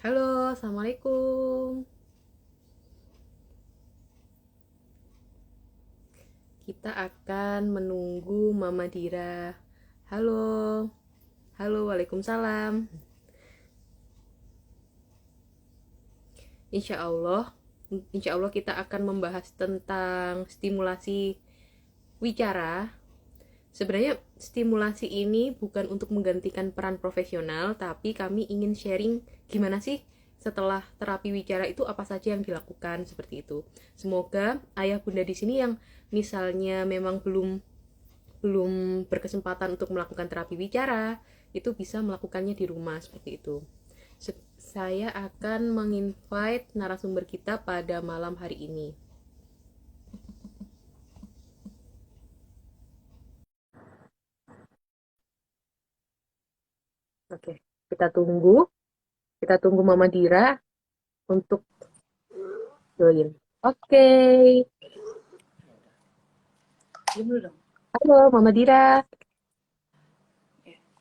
Halo, Assalamualaikum. Kita akan menunggu Mama Dira. Halo, halo, Waalaikumsalam. Insya Allah, insya Allah kita akan membahas tentang stimulasi wicara. Sebenarnya stimulasi ini bukan untuk menggantikan peran profesional, tapi kami ingin sharing gimana sih setelah terapi wicara itu apa saja yang dilakukan seperti itu. Semoga ayah bunda di sini yang misalnya memang belum belum berkesempatan untuk melakukan terapi wicara itu bisa melakukannya di rumah seperti itu. Saya akan menginvite narasumber kita pada malam hari ini. Oke, kita tunggu. Kita tunggu Mama Dira untuk join. Oke. Halo Mama Dira.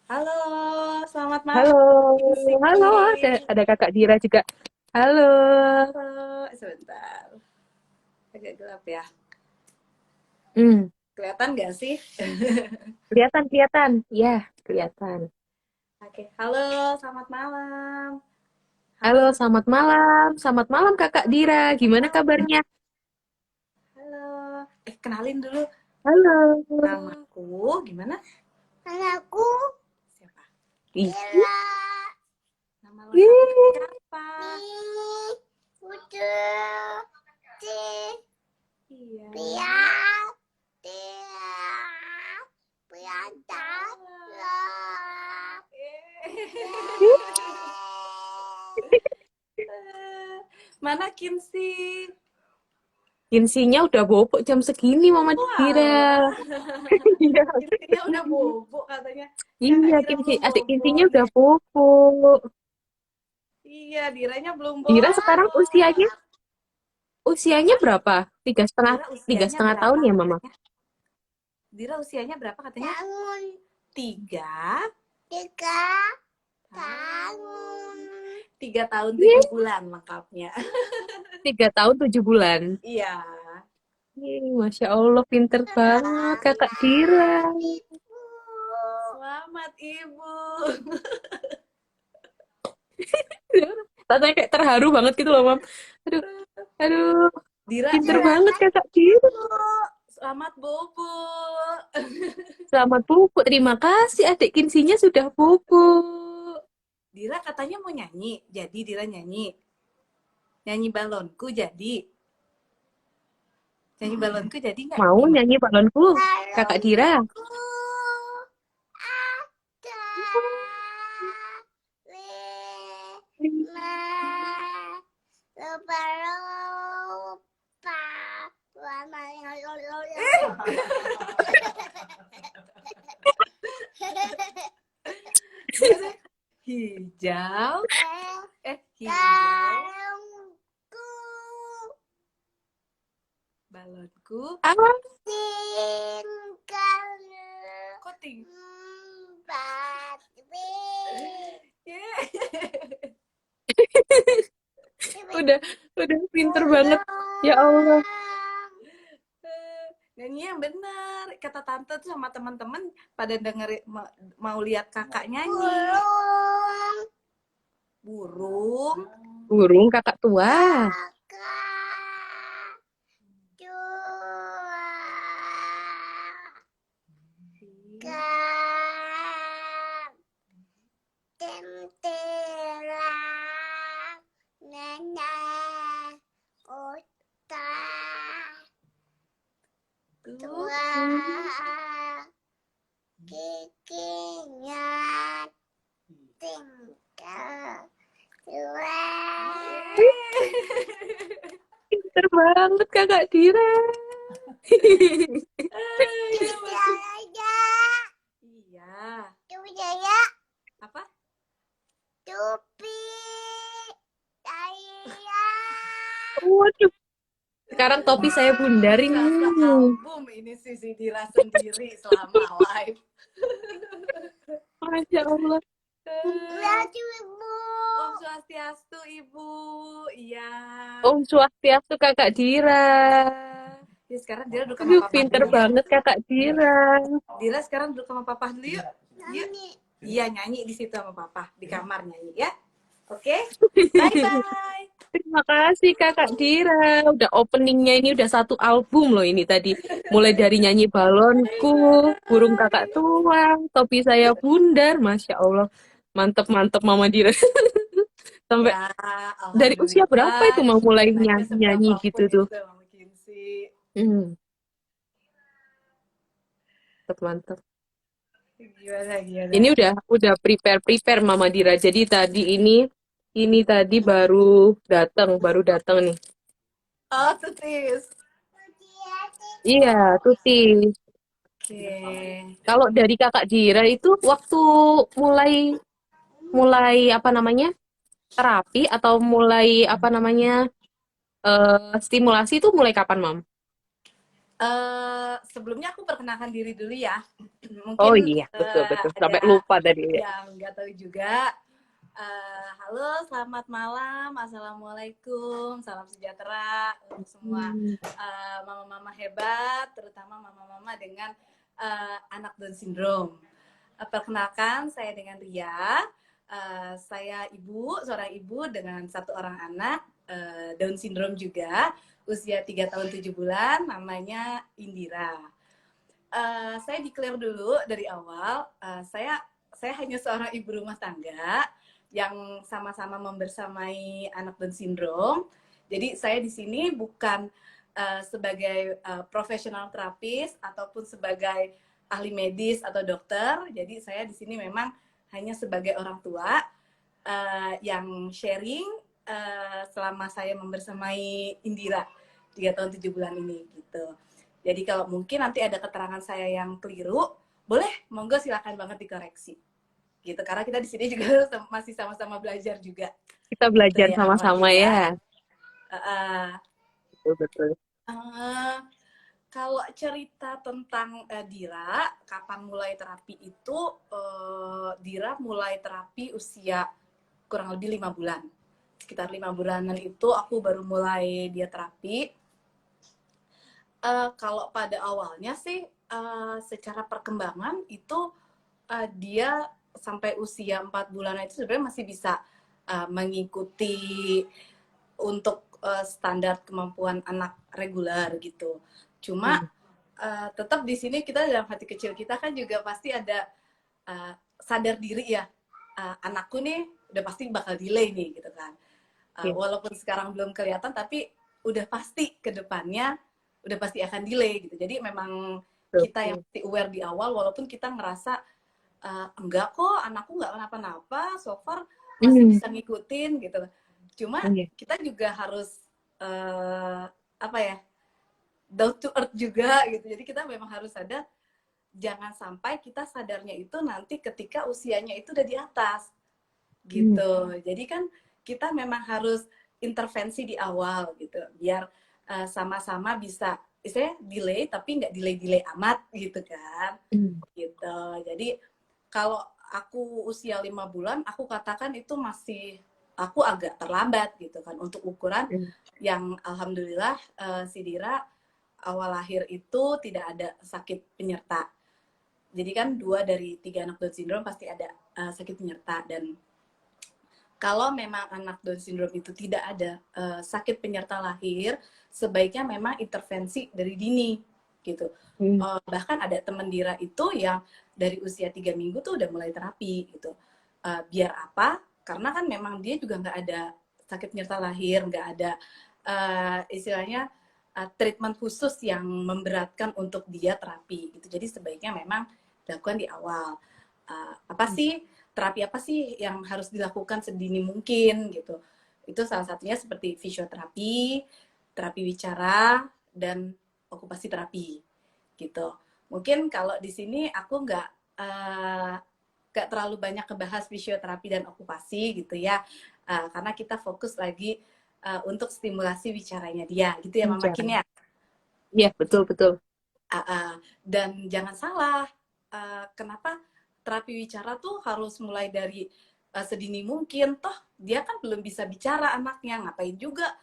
Halo, selamat Halo. malam. Halo, ada Kakak Dira juga. Halo. Halo, sebentar. Agak gelap ya. Hmm, Kelihatan nggak sih? kelihatan. Ya, kelihatan. Oke, halo, selamat malam. Halo, Halo, selamat malam. Selamat malam Kakak Dira. Gimana kabarnya? halo. Kenalin dulu. Halo. Namaku, gimana? Anakku Siapa? Ih, Ella Nama lengkapnya siapa? Putri Iya. Pia Tia Pia Tata Mana Kinsi? Kinsinya udah bobok jam segini Mama Dira. Walah, Iya, Kinsinya udah bobo katanya. Kakak iya, Dira belum adik bobo Kinsinya udah nih. bobok. Iya, Diranya belum Dira bobo. sekarang usianya Apa? berapa? Dira Tiga usianya setengah tahun berapa ya Mama? katanya? Dira usianya berapa katanya? Tahun 3 3 tahun 3 tahun Iya, 7 bulan lengkapnya. 3 tahun 7 bulan. Iya. Masya Allah, pinter banget Kakak Dira. Ibu Selamat Ibu. Rasanya kayak terharu banget gitu loh, Mam. Aduh, aduh, Dira, pinter Dira, banget Kakak Dira. selamat bobo. Selamat pupuk. Terima kasih adik Kinsinya sudah pupuk. Dira katanya mau nyanyi, jadi Dira nyanyi. Nyanyi balonku jadi. Nyanyi balonku jadi nggak? Mau Gimana? nyanyi balonku, Kakak Dira? balonku ada lima lupa warnanya Hijau, hijau. balonku Balonku. Ah, tinggal Kok tinggi? empat udah pinter banget. Ya Allah. Nyanyi yang benar. Kata tante tuh sama teman-teman pada denger mau lihat kakak nyanyi. Burung. Burung kakak tua. kakak dua kak tentera nenek kota Tuh. tua giginya tinggal dua Pinter banget Kakak Dira. Jaya, Iya. tuh Jaya, Apa? tupi, Jaya. Waduh, sekarang topi saya bundarin. Rasa album ini Sisi Dira sendiri selama live. Masya Allah. Berarti ibu. Om Swastiastu. Ibu. Iya. Om Swastiastu Kakak Dira. Ya, sekarang Dira duduk sama Aduh, papa pinter dulu ya. banget Kakak Dira. Dira sekarang duduk sama papa dulu yuk. Yuk. Iya, nyanyi di situ sama papa. Di kamar nyanyi ya. Oke? Bye-bye. Terima kasih Kakak Dira. Udah openingnya ini udah satu album loh ini tadi. Mulai dari nyanyi balonku, burung kakak Bye-bye. tuang, topi saya bundar. Masya Allah. Mantep-mantep Mama Dira. Sampai Ya, dari usia berapa alhamdulillah itu mau mulai nyanyi nyanyi gitu seberapapun tuh? itu Mama Kinsey. Hmm, mantep-mantep. Gimana, Ini gimana? udah prepare Mama Dira. Jadi tadi ini tadi baru datang nih. Oh, tutis. Iya, Tuti. Oke. Kalau dari Kakak Dira itu waktu mulai mulai apa namanya? Terapi atau mulai apa namanya? Stimulasi itu mulai kapan, Mam? Sebelumnya aku perkenalkan diri dulu ya. Oh Mungkin iya, betul betul. Sampai ada lupa tadi ya. yang nggak tahu juga. Halo, selamat malam. Assalamualaikum. Salam sejahtera untuk semua Hmm. mama-mama hebat, terutama mama-mama dengan anak Down syndrome. Perkenalkan, saya dengan Ria. Saya seorang ibu dengan satu orang anak Down syndrome juga, usia 3 tahun 7 bulan, namanya Indira. Saya declare dulu dari awal, saya hanya seorang ibu rumah tangga yang sama-sama membersamai anak Down syndrome. Jadi saya di sini bukan sebagai profesional terapis ataupun sebagai ahli medis atau dokter. Jadi saya di sini memang hanya sebagai orang tua yang sharing selama saya membersamai Indira 3 tahun 7 bulan ini gitu. Jadi kalau mungkin nanti ada keterangan saya yang keliru, boleh monggo silakan banget dikoreksi. Gitu, karena kita di sini juga masih sama-sama belajar juga. Kita Gitu belajar ya, sama-sama Amalia. ya. Uh, Betul betul. Kalau cerita tentang Dira, kapan mulai terapi itu, Dira mulai terapi usia kurang lebih 5 bulan. Sekitar 5 bulanan itu aku baru mulai dia terapi. Kalau pada awalnya sih, secara perkembangan itu dia sampai usia 4 bulan itu sebenarnya masih bisa mengikuti untuk standar kemampuan anak reguler gitu. Cuma tetap di sini kita dalam hati kecil kita kan juga pasti ada sadar diri ya, anakku nih udah pasti bakal delay nih gitu kan. Walaupun sekarang belum kelihatan tapi udah pasti ke depannya udah pasti akan delay gitu. Jadi memang kita yang mesti aware di awal, walaupun kita ngerasa enggak kok anakku nggak kenapa-napa, so far masih bisa ngikutin gitu. Cuma kita juga harus apa ya, down to earth juga gitu. Jadi kita memang harus sadar, jangan sampai kita sadarnya itu nanti ketika usianya itu udah di atas gitu. Jadi kan kita memang harus intervensi di awal gitu, biar sama-sama bisa istilahnya delay tapi nggak delay amat gitu kan. Gitu. Jadi kalau aku usia 5 bulan, aku katakan itu masih aku agak terlambat gitu kan untuk ukuran yang alhamdulillah si Dira awal lahir itu tidak ada sakit penyerta. Jadi kan 2 dari 3 anak Down syndrome pasti ada sakit penyerta, dan kalau memang anak Down syndrome itu tidak ada sakit penyerta lahir, sebaiknya memang intervensi dari dini gitu. Bahkan ada teman Dira itu yang dari usia 3 minggu tuh udah mulai terapi gitu. Biar apa? Karena kan memang dia juga nggak ada sakit penyerta lahir, nggak ada istilahnya treatment khusus yang memberatkan untuk dia terapi gitu. Jadi sebaiknya memang dilakukan di awal. Terapi apa sih yang harus dilakukan sedini mungkin gitu. Itu salah satunya seperti fisioterapi, terapi bicara, dan okupasi terapi gitu. Mungkin kalau di sini aku nggak terlalu banyak kebahas fisioterapi dan okupasi gitu ya, karena kita fokus lagi untuk stimulasi bicaranya dia gitu ya Mama Kin ya. Iya betul betul. Dan jangan salah, kenapa terapi bicara tuh harus mulai dari sedini mungkin. Toh dia kan belum bisa bicara anaknya, ngapain juga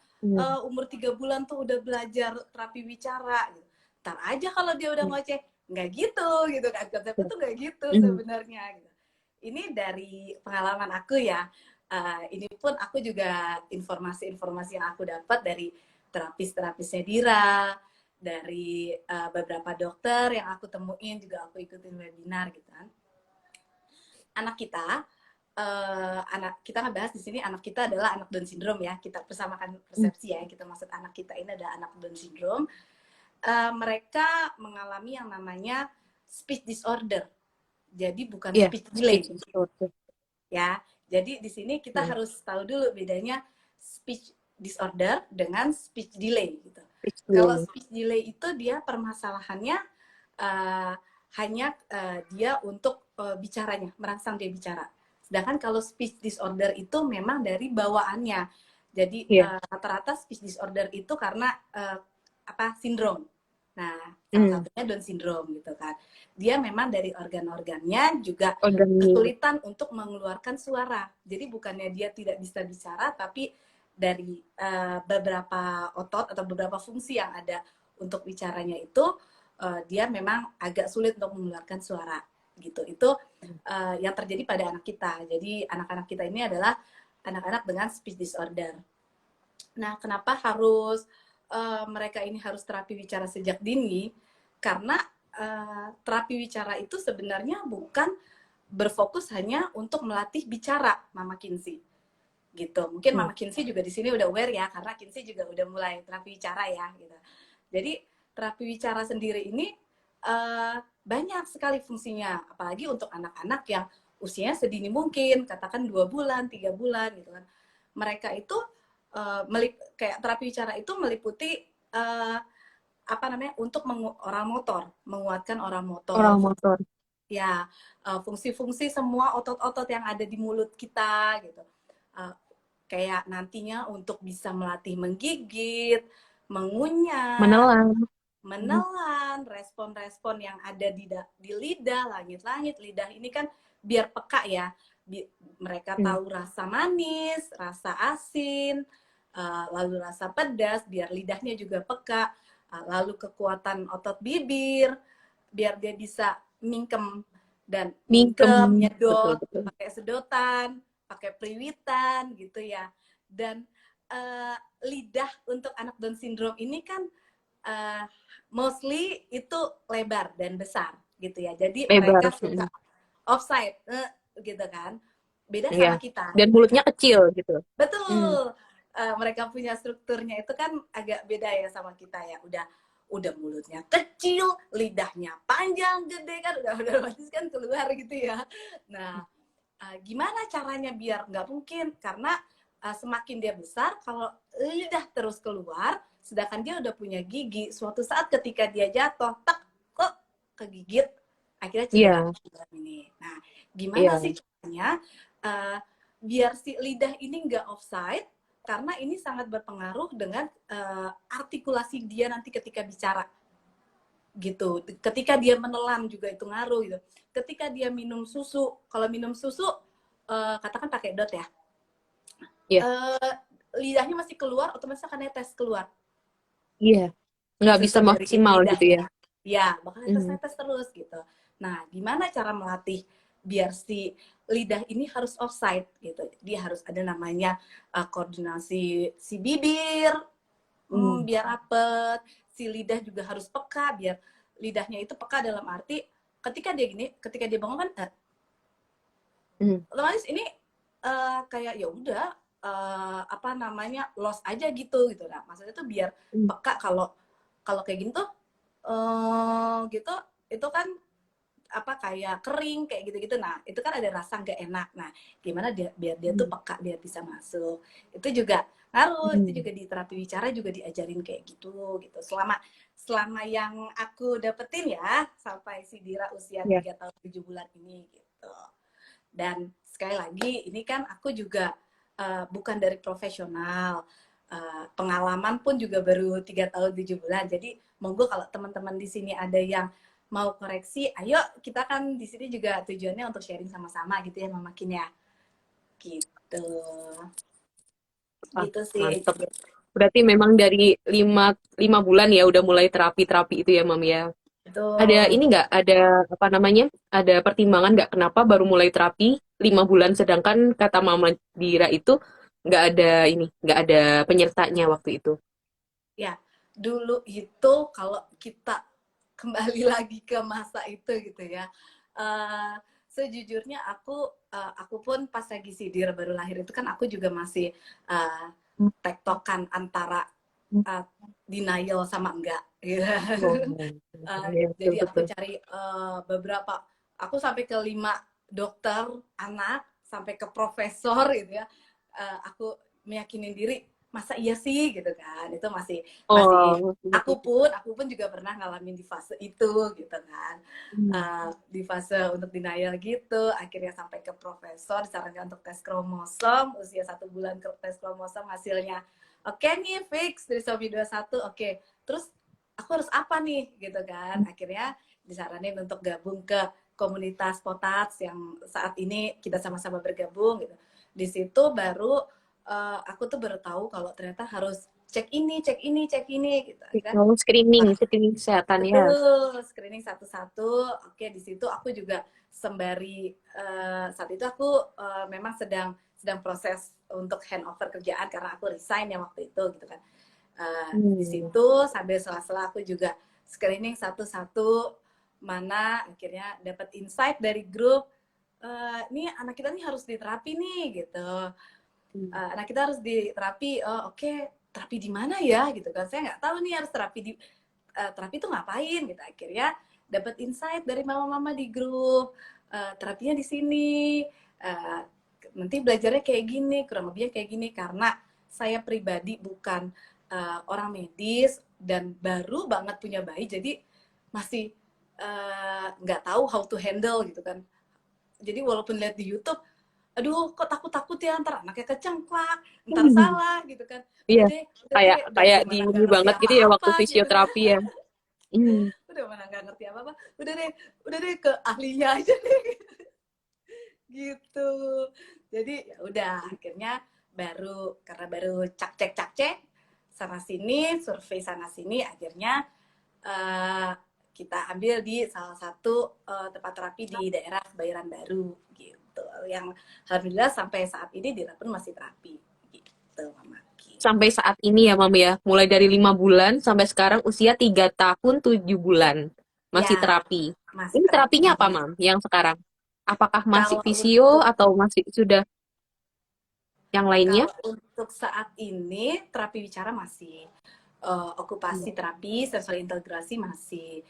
umur 3 bulan tuh udah belajar terapi bicara gitu. Ntar aja kalau dia udah ngoceh, nggak gitu kan, konsepnya tuh nggak gitu sebenarnya gitu. Ini dari pengalaman aku ya. Ini pun aku juga informasi-informasi yang aku dapat dari terapis-terapisnya Dira, dari beberapa dokter yang aku temuin, juga aku ikutin webinar gitu kan. Anak kita, anak kita ngebahas di sini, anak kita adalah anak Down syndrome ya. Kita persamakan persepsi ya. Kita maksud anak kita ini adalah anak Down syndrome. Mereka mengalami yang namanya speech disorder. Jadi bukan speech delay. Ya. Jadi di sini kita harus tahu dulu bedanya speech disorder dengan speech delay gitu. Kalau speech delay itu dia permasalahannya hanya dia untuk bicaranya, merangsang dia bicara. Sedangkan kalau speech disorder itu memang dari bawaannya. Jadi rata-rata speech disorder itu karena sindrom. Nah, salah satunya Down syndrome gitu kan. Dia memang dari organ-organnya juga kesulitan untuk mengeluarkan suara. Jadi bukannya dia tidak bisa bicara, tapi dari beberapa otot atau beberapa fungsi yang ada untuk bicaranya itu dia memang agak sulit untuk mengeluarkan suara gitu. Itu yang terjadi pada anak kita. Jadi anak-anak kita ini adalah anak-anak dengan speech disorder. Nah, kenapa harus mereka ini harus terapi bicara sejak dini? Karena terapi bicara itu sebenarnya bukan berfokus hanya untuk melatih bicara, Mama Kinsey. Gitu. Mungkin Mama Kinsey juga di sini udah aware ya, karena Kinsey juga udah mulai terapi bicara ya gitu. Jadi terapi bicara sendiri ini banyak sekali fungsinya, apalagi untuk anak-anak yang usianya sedini mungkin, katakan 2 bulan, 3 bulan gitu kan. Mereka itu kayak terapi bicara itu meliputi untuk orang motor, menguatkan orang motor. Ya, fungsi-fungsi semua otot-otot yang ada di mulut kita gitu. Kayak nantinya untuk bisa melatih menggigit, mengunyah, menelan, respon-respon yang ada di lidah, langit-langit lidah ini kan biar peka ya. Mereka tahu rasa manis, rasa asin, lalu rasa pedas, biar lidahnya juga peka, lalu kekuatan otot bibir, biar dia bisa mingkem dan nyedot, pakai sedotan, pakai periwitan gitu ya. Dan lidah untuk anak Down syndrome ini kan mostly itu lebar dan besar gitu ya. Jadi mereka suka offside gitu kan. Beda sama kita. Dan mulutnya kecil gitu. Betul. Mereka punya strukturnya itu kan agak beda ya sama kita ya. Udah mulutnya kecil, lidahnya panjang, gede kan, udah otomatis kan keluar gitu ya. Nah, gimana caranya biar nggak mungkin? Karena semakin dia besar, kalau lidah terus keluar, sedangkan dia udah punya gigi, suatu saat ketika dia jatuh, kok kegigit, akhirnya cedera ini. Nah, gimana sih caranya biar si lidah ini nggak offside? Karena ini sangat berpengaruh dengan artikulasi dia nanti ketika bicara gitu. Ketika dia menelan juga itu ngaruh gitu. Ketika dia minum susu, kalau minum susu katakan pakai dot ya, lidahnya masih keluar, otomatis akan netes keluar. Nggak bisa maksimal gitu ya. Ya, bakal netes terus gitu. Nah, gimana cara melatih biar si lidah ini harus offside gitu. Dia harus ada namanya koordinasi si bibir, biar rapet. Si lidah juga harus peka, biar lidahnya itu peka dalam arti ketika dia bangun kan otomatis ini kayak ya udah loss aja gitu. Nah, maksudnya tuh biar peka kalau kayak gini tuh gitu, itu kan kayak kering kayak gitu-gitu. Nah, itu kan ada rasa nggak enak. Nah, gimana biar dia tuh peka, biar bisa masuk. Itu juga ngaruh, itu juga di terapi bicara juga diajarin kayak gitu. Selama yang aku dapetin ya, sampai si Dira usia 3 tahun 7 bulan ini gitu. Dan sekali lagi, ini kan aku juga bukan dari profesional. Pengalaman pun juga baru 3 tahun 7 bulan. Jadi, monggo kalau teman-teman di sini ada yang mau koreksi, ayo kita kan di sini juga tujuannya untuk sharing sama-sama gitu ya, Mama Kin ya. gitu. Ah, Gitu sih. mantep. Berarti memang dari 5 bulan ya udah mulai terapi-terapi itu ya, Mam ya. Ada Betul. ini nggak, ada apa namanya, ada pertimbangan nggak kenapa baru mulai terapi 5 bulan, sedangkan kata Mama Dira itu nggak ada ini, nggak ada penyertanya waktu itu. Ya, dulu itu kalau kita kembali lagi ke masa itu gitu ya. eh, Sejujurnya aku pun pas lagi Sidir baru lahir itu kan aku juga masih eh, tektokan antara uh, denial sama enggak gitu. Oh, ya, betul Jadi aku betul. cari beberapa, aku sampai ke 5 dokter anak, sampai ke profesor gitu ya. Aku meyakinin diri, masa iya sih gitu kan. Itu masih masih Oh, aku pun juga pernah ngalamin di fase itu gitu kan. hmm. Di fase untuk denial gitu, akhirnya sampai ke profesor disarankan untuk tes kromosom, usia 1 bulan ke tes kromosom, hasilnya oke nih fix trisomi 21, oke. Terus aku harus apa nih gitu kan. Akhirnya disaranin untuk gabung ke komunitas Potats yang saat ini kita sama-sama bergabung gitu. Di situ baru aku tuh baru tahu kalau ternyata harus cek ini, cek ini, cek ini gitu. Akhirnya Oh, screening kesehatan ya. betul, screening satu-satu. Oke, di situ aku juga sembari saat itu aku memang sedang sedang proses untuk handover kerjaan karena aku resign ya waktu itu gitu kan. Di Hmm. situ sambil sela-sela aku juga screening satu-satu, mana akhirnya dapat insight dari grup, nih anak kita nih harus diterapi nih gitu. Anak kita harus diterapi. Oh, oke, terapi di mana ya gitu kan. Saya nggak tahu nih harus terapi di terapi itu ngapain gitu. Akhirnya dapat insight dari mama-mama di grup, terapinya di sini, uh, nanti belajarnya kayak gini, kurang lebihnya kayak gini. Karena saya pribadi bukan orang medis dan baru banget punya bayi, jadi masih nggak tahu how to handle gitu kan. Jadi walaupun lihat di YouTube, aduh kok takut-takut ya, ntar anaknya kecengklak, ntar salah gitu kan. Iya, Udah kayak deh, kayak udah di mana ini nggak ngerti banget gitu ya waktu apa-apa gitu. fisioterapi ya. Hmm. Udah mana nggak ngerti apa-apa, udah deh ke ahlinya aja deh gitu. Jadi ya udah akhirnya karena baru cak cek sana sini, survei sana sini, akhirnya uh, kita ambil di salah satu tempat terapi di daerah Kebayoran Baru gitu. Yang alhamdulillah sampai saat ini Dira pun masih terapi gitu, Mama Ki. Sampai saat ini ya, Mam ya. Mulai dari 5 bulan sampai sekarang usia 3 tahun 7 bulan. Masih Ya, terapi. masih Ini terapinya apa, terapi. Mam, yang sekarang? Apakah masih Kalau fisio untuk atau masih sudah yang lainnya? Kalau untuk saat ini terapi bicara masih, okupasi terapi, sensori integrasi masih.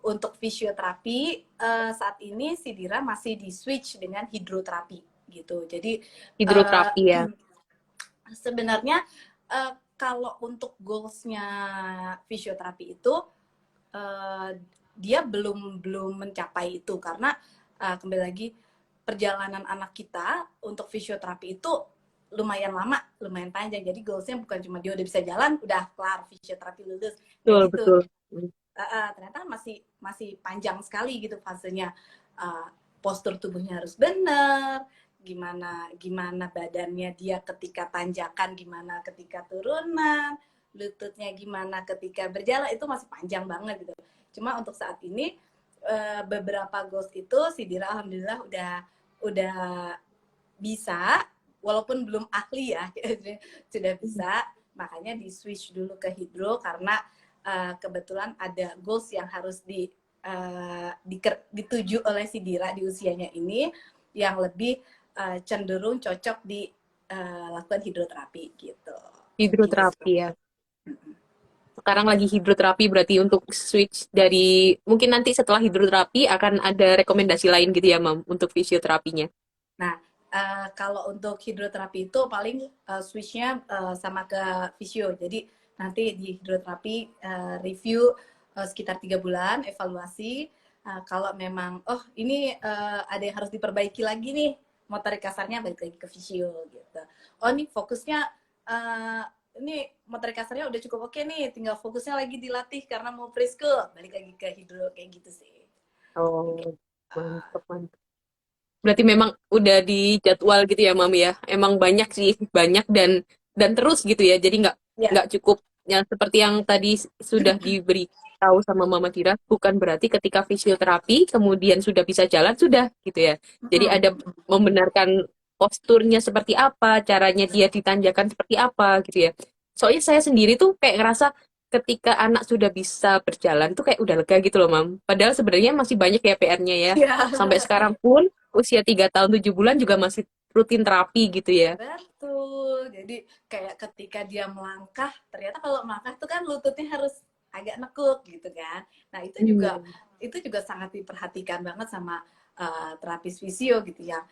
Untuk fisioterapi saat ini si Dira masih di switch dengan hidroterapi gitu. Jadi uh, Hidroterapi ya. sebenarnya kalau untuk goalsnya fisioterapi itu uh, dia belum belum mencapai itu karena kembali lagi perjalanan anak kita untuk fisioterapi itu lumayan lama, lumayan panjang. Jadi goalsnya bukan cuma dia udah bisa jalan, udah kelar fisioterapi lulus, nggak Betul, gitu. betul. Ternyata masih masih panjang sekali gitu fasenya. Postur tubuhnya harus benar, gimana gimana badannya dia ketika tanjakan, gimana ketika turunan, lututnya gimana ketika berjalan, itu masih panjang banget gitu. Cuma untuk saat ini beberapa goals itu si Dira alhamdulillah udah bisa, walaupun belum ahli ya sudah bisa. Makanya di switch dulu ke hidro karena kebetulan ada goals yang harus dituju oleh si Dira di usianya ini yang lebih cenderung cocok di lakukan hidroterapi gitu. Hidroterapi ya. Sekarang lagi hidroterapi, berarti untuk switch dari, mungkin nanti setelah hidroterapi akan ada rekomendasi lain gitu ya, Mam, untuk fisioterapinya. Nah, kalau untuk hidroterapi itu paling switch-nya sama ke fisio. Jadi nanti di hidroterapi review sekitar 3 bulan, evaluasi. Kalau memang, oh ini ada yang harus diperbaiki lagi nih, motorik kasarnya balik lagi ke fisio gitu. Oh ini fokusnya, ini motorik kasarnya udah cukup oke nih, tinggal fokusnya lagi dilatih karena mau preschool, balik lagi ke hidro, kayak gitu sih. Oh, mantap, mantap. Berarti memang udah dijadwal gitu ya, Mami ya. Emang banyak sih, banyak dan terus gitu ya. Jadi Ya, nggak cukup yang seperti yang tadi sudah diberi tahu sama Mama Tira, bukan berarti ketika fisioterapi kemudian sudah bisa jalan sudah gitu ya. Jadi mm-mm. ada membenarkan posturnya seperti apa, caranya dia ditanjakan seperti apa gitu ya. Soalnya saya sendiri tuh kayak ngerasa ketika anak sudah bisa berjalan tuh kayak udah lega gitu loh, Mam. Padahal sebenarnya masih banyak ya PR-nya ya. Ya, Sampai sekarang pun usia 3 tahun 7 bulan juga masih rutin terapi gitu ya. betul. Jadi kayak ketika dia melangkah, ternyata kalau melangkah itu kan lututnya harus agak nekuk gitu kan. Nah, Hmm. itu juga sangat diperhatikan banget sama terapis fisio gitu ya.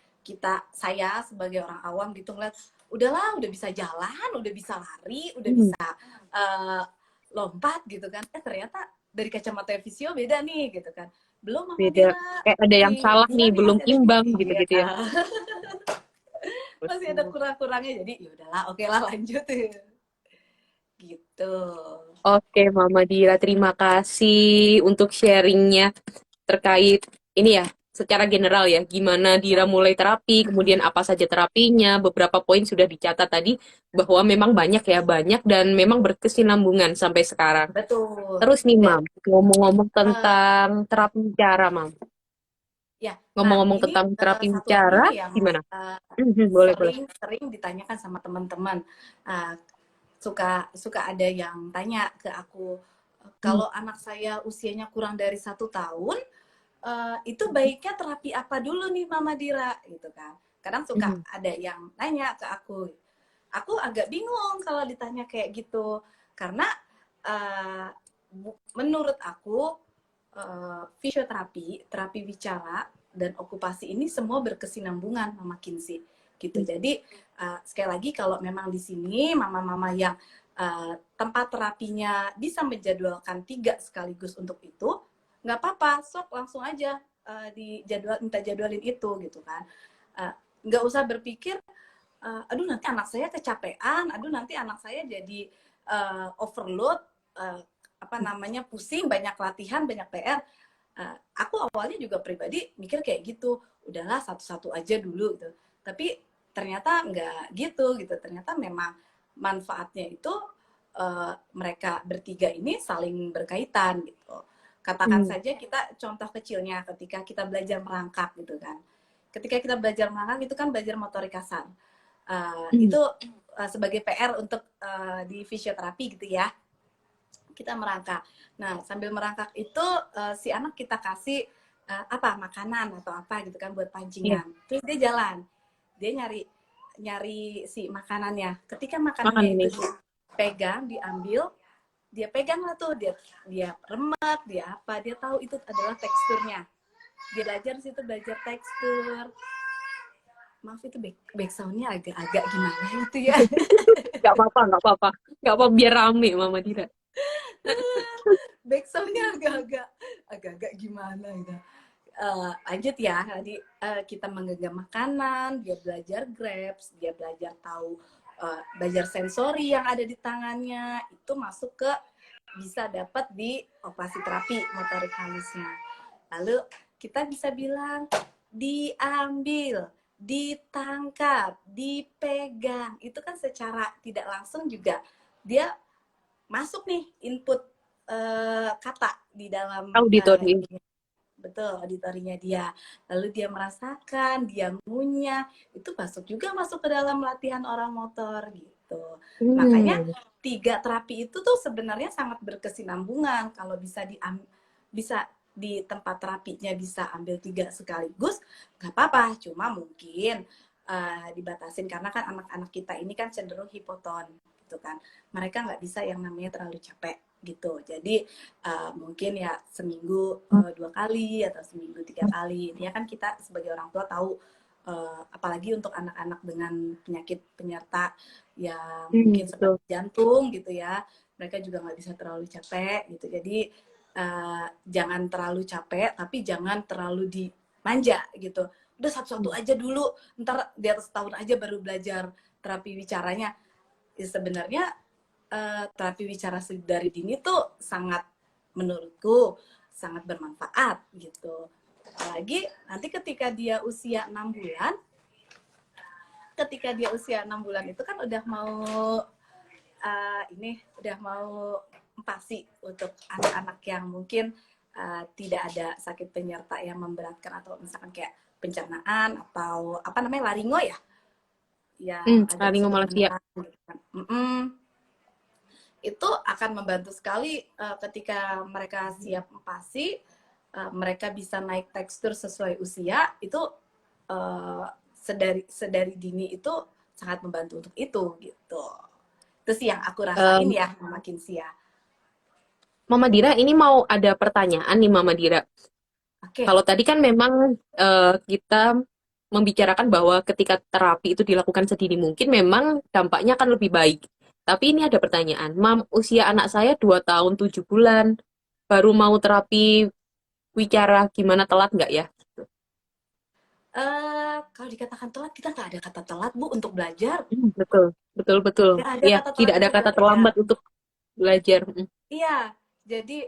Saya sebagai orang awam gitu ngeliat, udahlah, udah bisa jalan, udah bisa lari, udah Hmm. bisa uh, lompat gitu kan. Ternyata dari kacamata fisio beda nih gitu kan. Belum Mama Beda. Dira, Kayak ada yang si salah Dira nih, nih belum masih ada imbang gini gitu-gitu ya. ya. Masih ada Betul. kurang-kurangnya, jadi ya udahlah, oke lah, lanjut gitu. Oke, Mama Dira, terima kasih untuk sharingnya terkait ini ya, secara general ya, gimana Dira Ya. mulai terapi, kemudian apa saja terapinya, beberapa poin sudah dicatat tadi, bahwa memang banyak ya, banyak dan memang berkesinambungan sampai sekarang. Betul. Terus nih, Dan Mam, ngomong-ngomong uh, tentang terapi bicara, Mam. ya, nah Ngomong-ngomong ini tentang terapi satu lagi bicara, nih yang gimana? uh, Boleh, boleh. sering ditanyakan sama teman-teman. Uh, suka ada yang tanya ke aku, Hmm. kalau anak saya usianya kurang dari 1 tahun, itu baiknya terapi apa dulu nih Mama Dira gitu kan. Kadang suka Hmm. ada yang nanya ke aku. Aku agak bingung kalau ditanya kayak gitu karena uh, menurut aku fisioterapi, terapi bicara dan okupasi ini semua berkesinambungan Mama Kinsey gitu. Jadi sekali lagi kalau memang di sini mama-mama yang tempat terapinya bisa menjadwalkan 3 sekaligus untuk itu, nggak apa-apa, sok langsung aja minta jadwalin itu gitu kan. Nggak usah berpikir aduh nanti anak saya kecapean, aduh nanti anak saya jadi overload, uh, apa namanya, pusing, banyak latihan, banyak PR. Aku awalnya juga pribadi mikir kayak gitu, udahlah satu-satu aja dulu gitu. Tapi ternyata nggak gitu gitu. Ternyata memang manfaatnya itu mereka bertiga ini saling berkaitan gitu. Katakan Hmm. saja kita contoh kecilnya ketika kita belajar merangkak gitu kan. Ketika kita belajar merangkak itu kan belajar motorik kasar. Hmm. Itu sebagai PR untuk di fisioterapi gitu ya, kita merangkak. Nah sambil merangkak itu si anak kita kasih apa makanan atau apa gitu kan buat Iya, pancingan. Terus dia jalan, dia nyari nyari si makanannya. Ketika makan makanannya ini. itu dipegang, diambil, dia pegang lah tuh, dia remet, dia apa, dia tahu itu adalah teksturnya. Dia belajar situ, belajar tekstur. Maaf itu back soundnya agak-agak gimana itu ya. Gak apa-apa, gak apa-apa. Gak apa, biar rame, Mama Dira. Backsoundnya agak-agak gimana gitu. Lanjut ya, tadi kita menggenggam makanan, dia belajar grabs, dia belajar tahu, belajar sensori yang ada di tangannya, itu masuk ke bisa dapat di operasi terapi motorik halusnya. Lalu kita bisa bilang diambil, ditangkap, dipegang, itu kan secara tidak langsung juga dia masuk nih input kata di dalam Auditori. betul auditorinya dia. Lalu dia merasakan, dia ngunyah, itu masuk ke dalam latihan orang motor gitu. Makanya Hmm. 3 terapi itu tuh sebenarnya sangat berkesinambungan. Kalau bisa di tempat terapinya bisa ambil 3 sekaligus, nggak apa-apa. Cuma mungkin dibatasin karena kan anak-anak kita ini kan cenderung hipoton gitu kan. Mereka nggak bisa yang namanya terlalu capek gitu. Jadi mungkin ya seminggu 2 kali atau seminggu 3 kali. Dia kan kita sebagai orang tua tahu, apalagi untuk anak-anak dengan penyakit penyerta yang mungkin Betul. seperti jantung gitu ya, mereka juga nggak bisa terlalu capek gitu. Jadi jangan terlalu capek, tapi jangan terlalu dimanja gitu. Udah satu-satu aja dulu, ntar di atas tahun aja baru belajar terapi bicaranya. Ya, sebenarnya terapi bicara dari dini tuh menurutku sangat bermanfaat gitu. Apalagi nanti ketika dia usia 6 bulan, itu kan udah mau udah mau empasi untuk anak-anak yang mungkin tidak ada sakit penyerta yang memberatkan atau misalkan kayak pencernaan atau apa namanya laringo ya, yang ada kesulitan Laringomalacia. menelan gitu kan. Itu akan membantu sekali ketika mereka siap empasi, mereka bisa naik tekstur sesuai usia, itu sedari dini itu sangat membantu untuk itu gitu. Itu sih yang aku rasain Em, ya, makin sia. Mama Dira, ini mau ada pertanyaan nih Mama Dira. Oke. Kalau tadi kan memang kita membicarakan bahwa ketika terapi itu dilakukan sedini mungkin memang dampaknya akan lebih baik. Tapi ini ada pertanyaan, Mam, usia anak saya 2 tahun 7 bulan, baru mau terapi wicara, gimana telat nggak ya? Kalau dikatakan telat, kita nggak ada kata telat Bu untuk belajar. Betul, betul, betul. Nggak ada Iya, kata telat tidak ada untuk kata belajar. terlambat untuk belajar. Iya, jadi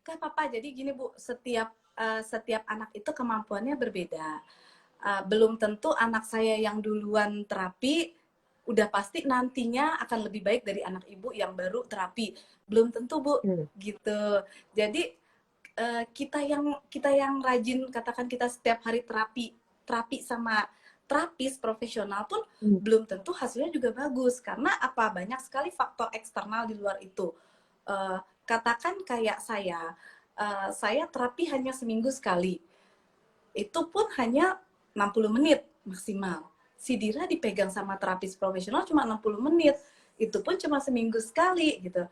nggak apa-apa. Jadi gini Bu, setiap anak itu kemampuannya berbeda. Belum tentu anak saya yang duluan terapi udah pasti nantinya akan lebih baik dari anak ibu yang baru terapi. Belum tentu Bu, Hmm. gitu. Jadi kita yang rajin, katakan kita setiap hari terapi sama terapis profesional pun Hmm. belum tentu hasilnya juga bagus, karena apa, banyak sekali faktor eksternal di luar itu. Katakan kayak saya terapi hanya seminggu sekali, itu pun hanya 60 menit maksimal. Si Dira dipegang sama terapis profesional cuma 60 menit, itu pun cuma seminggu sekali gitu.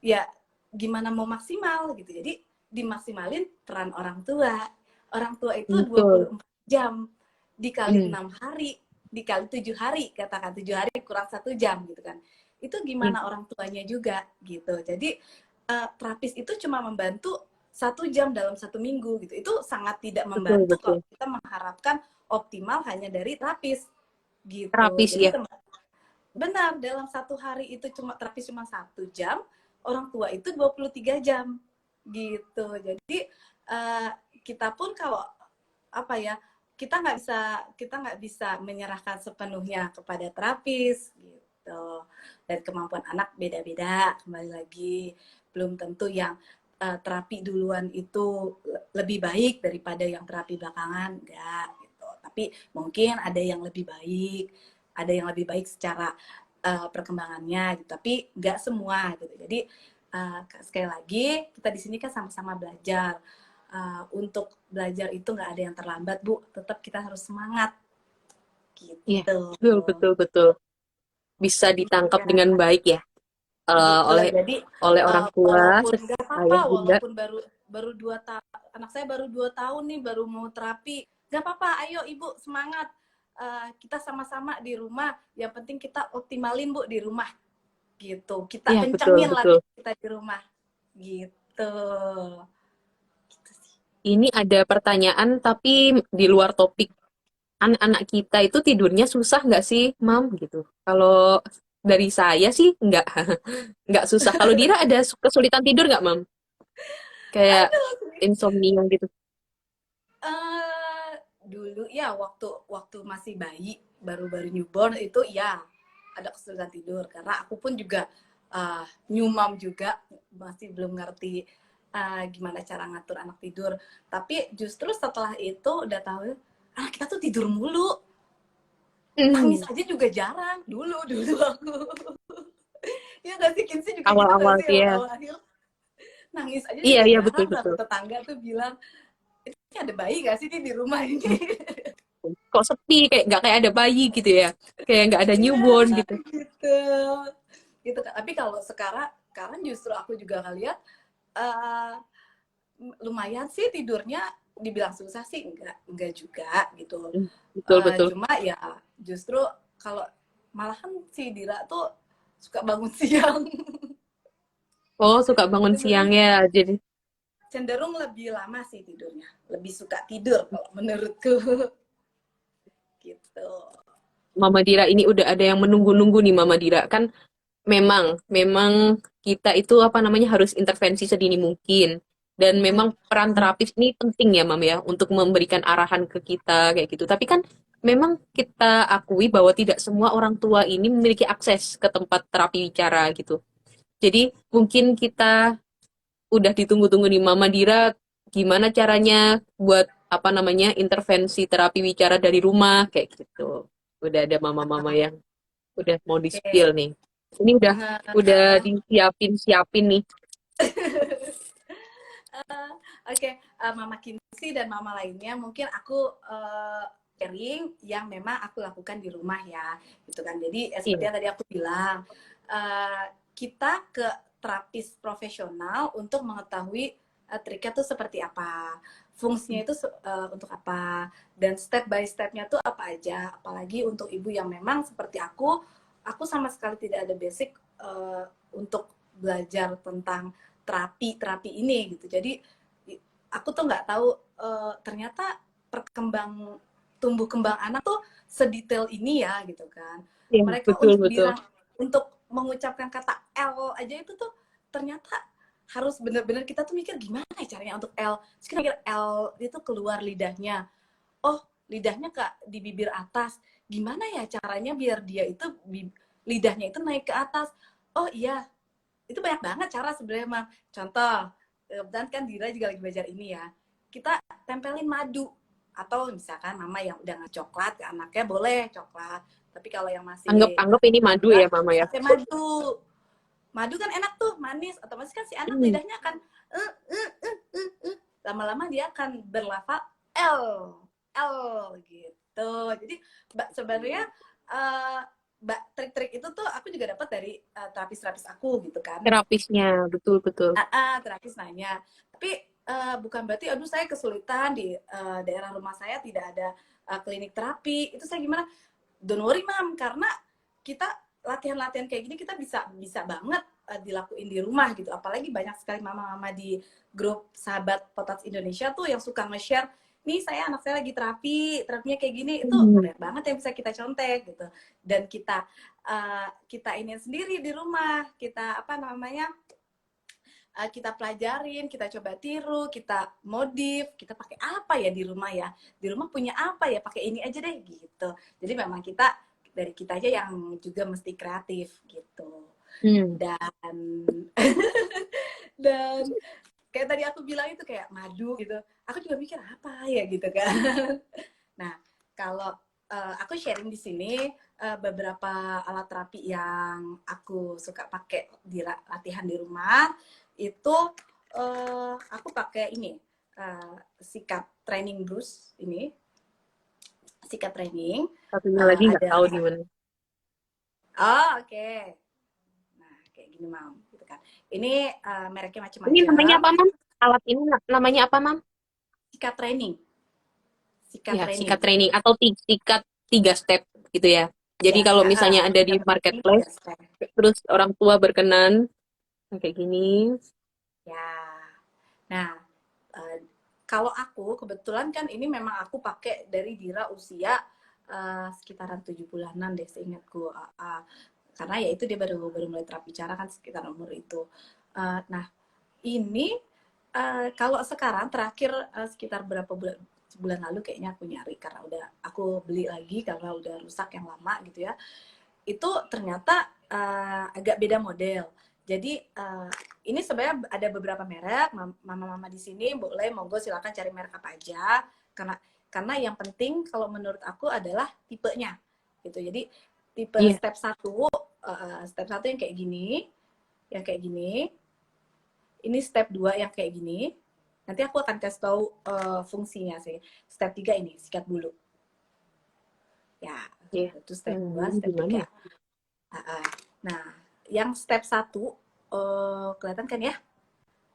Ya gimana mau maksimal gitu. Jadi dimaksimalin peran orang tua. Orang tua itu Betul. 24 jam dikali Hmm. 6 hari, dikali 7 hari, katakan 7 hari kurang 1 jam gitu kan. Itu Hmm. gimana orang tuanya juga gitu. Jadi terapis itu cuma membantu 1 jam dalam 1 minggu gitu. Itu sangat tidak Betul, membantu betul. kalau kita mengharapkan optimal hanya dari terapis gitu. Terapis Jadi ya. benar, dalam 1 hari itu terapis cuma 1 jam, orang tua itu 23 jam gitu. Jadi uh, kita pun kalau apa ya, kita nggak bisa menyerahkan sepenuhnya kepada terapis gitu. Dan kemampuan anak beda-beda, kembali lagi belum tentu yang terapi duluan itu lebih baik daripada yang terapi belakangan, enggak gitu. Tapi mungkin ada yang lebih baik secara perkembangannya gitu. Tapi nggak semua gitu. Jadi sekali lagi kita di sini kan sama-sama belajar. Untuk belajar itu nggak ada yang terlambat Bu, tetap kita harus semangat Iya, gitu. betul, betul, betul. Bisa ditangkap Ya, dengan baik ya, betul. oleh Jadi orang tua, walaupun nggak apa-apa, ayah, bunda. walaupun baru baru 2 tahun, anak saya baru 2 tahun nih, baru mau terapi, nggak apa-apa, ayo ibu semangat. Kita sama-sama di rumah, yang penting kita optimalin Bu di rumah gitu, kita Iya, betul, kencengin betul. latihan kita di rumah gitu. Gitu sih. Ini ada pertanyaan tapi di luar topik. Anak-anak kita itu tidurnya susah nggak sih, Mam? Gitu. Kalau dari saya sih nggak, nggak susah. Kalau Dira ada kesulitan tidur nggak, Mam? Kayak Aduh, insomnia gitu. dulu ya, waktu masih bayi, baru-baru newborn itu ya ada kesulitan tidur, karena aku pun juga new mom juga, masih belum ngerti gimana cara ngatur anak tidur. Tapi justru setelah itu udah tahu anak kita tuh tidur mulu, nangis aja juga jarang dulu aku. Ya nggak sih, Kinsi juga gitu nggak Awal-awal sih, ya. awal lahir nangis aja Iya, juga iya, jarang, betul-betul. sampai tetangga tuh bilang, ini ada bayi gak sih di rumah ini? Kok sepi, kayak nggak kayak ada bayi gitu ya. Kayak nggak ada Iya, newborn gitu. gitu. Gitu kan. Tapi kalau sekarang justru aku juga ngeliat uh, lumayan sih tidurnya, dibilang susah sih enggak juga gitu. Betul-betul. Cuma ya justru kalau malahan si Dira tuh suka bangun siang. Oh, suka bangun siang cenderung ya. Jadi cenderung lebih lama sih tidurnya, lebih suka tidur kalau menurutku. Gitu. Mama Dira ini udah ada yang menunggu-nunggu nih Mama Dira. Kan memang kita itu apa namanya harus intervensi sedini mungkin. Dan memang peran terapis ini penting ya, Mam ya, untuk memberikan arahan ke kita kayak gitu. Tapi kan memang kita akui bahwa tidak semua orang tua ini memiliki akses ke tempat terapi bicara gitu. Jadi mungkin kita udah ditunggu-tunggu nih Mama Dira, gimana caranya buat apa namanya intervensi terapi bicara dari rumah kayak gitu. Udah ada mama-mama yang udah mau di spill Oke. nih. Ini udah disiapin-siapin nih. Oke, Mama Kinsi dan Mama lainnya mungkin aku sharing yang memang aku lakukan di rumah ya, gitu kan. Jadi seperti Iya. yang tadi aku bilang, kita ke terapis profesional untuk mengetahui triknya tuh seperti apa, fungsinya itu untuk apa, dan step by stepnya tuh apa aja. Apalagi untuk ibu yang memang seperti aku sama sekali tidak ada basic untuk belajar tentang terapi ini gitu. Jadi aku tuh nggak tahu ternyata tumbuh kembang anak tuh sedetail ini ya gitu kan. Iya, Mereka betul untuk betul. untuk mengucapkan kata L aja itu tuh ternyata harus bener-bener kita tuh mikir gimana ya caranya untuk L. Terus kita mikir L itu keluar lidahnya. Oh, lidahnya di bibir atas. Gimana ya caranya biar dia itu lidahnya itu naik ke atas. Oh iya, itu banyak banget cara sebenarnya, Mam. Contoh, dan kan Dira juga lagi belajar ini ya. Kita tempelin madu. Atau misalkan mama yang udah nggak coklat ke anaknya boleh coklat. Tapi kalau yang masih Anggap ini madu dua, ya Mama ya. pakai madu. Madu kan enak tuh, manis. Otomatis kan si anak Hmm, lidahnya akan lama-lama dia akan berlafal L. L gitu. Jadi sebenarnya uh, trik-trik itu tuh aku juga dapat dari terapis-terapis aku gitu kan. terapisnya, betul betul. Terapis nanya. Tapi bukan berarti aduh saya kesulitan di daerah rumah saya tidak ada klinik terapi. Itu saya gimana? Don't worry, Mam, karena kita latihan-latihan kayak gini kita bisa banget dilakuin di rumah gitu. Apalagi banyak sekali mama-mama di grup sahabat Potats Indonesia tuh yang suka nge-share, nih anak saya lagi terapinya kayak gini, itu Hmm. banyak banget yang bisa kita contek gitu. Dan kita ini sendiri di rumah, kita apa namanya, kita pelajarin, kita coba tiru, kita modif, kita pakai apa ya di rumah ya? Di rumah punya apa ya? Pakai ini aja deh gitu. Jadi memang dari kita aja yang juga mesti kreatif gitu. Hmm. Dan dan kayak tadi aku bilang itu kayak madu gitu. Aku juga mikir apa ya gitu kan. Nah, kalau aku sharing di sini beberapa alat terapi yang aku suka pakai di latihan di rumah itu aku pakai ini sikat training brush ini sikat training Satunya lagi nggak ada tahu di mana. oke. Nah kayak gini Mam gitu kan ini mereknya Ini namanya macam-macam apa, Mam? Alat ini namanya apa, Mam? sikat training sikat Ya, training sikat training atau sikat 3 step gitu ya. Jadi ya kalau misalnya ada di sikat training 3 marketplace, step terus orang tua berkenan, kayak gini. ya. Nah kalau aku kebetulan kan ini memang aku pakai dari Dira usia sekitaran 7 bulanan deh seingatku. Karena ya itu dia baru mulai terapi bicara kan sekitar umur itu. Nah ini kalau sekarang terakhir sekitar berapa bulan lalu kayaknya aku nyari karena udah aku beli lagi karena udah rusak yang lama gitu ya. Itu ternyata agak beda model. Jadi ini sebenarnya ada beberapa merek. Mama-mama di sini boleh monggo silakan cari merek apa aja. Karena yang penting kalau menurut aku adalah tipenya, gitu. Jadi tipe Iya. step satu yang kayak gini. Ini step 2 yang kayak gini. Nanti aku akan kasih tahu fungsinya sih. Step 3 ini sikat bulu. Ya, Iya. itu step 2, Ini step gimana 3. ya? Nah, yang step 1 kelihatan kan ya?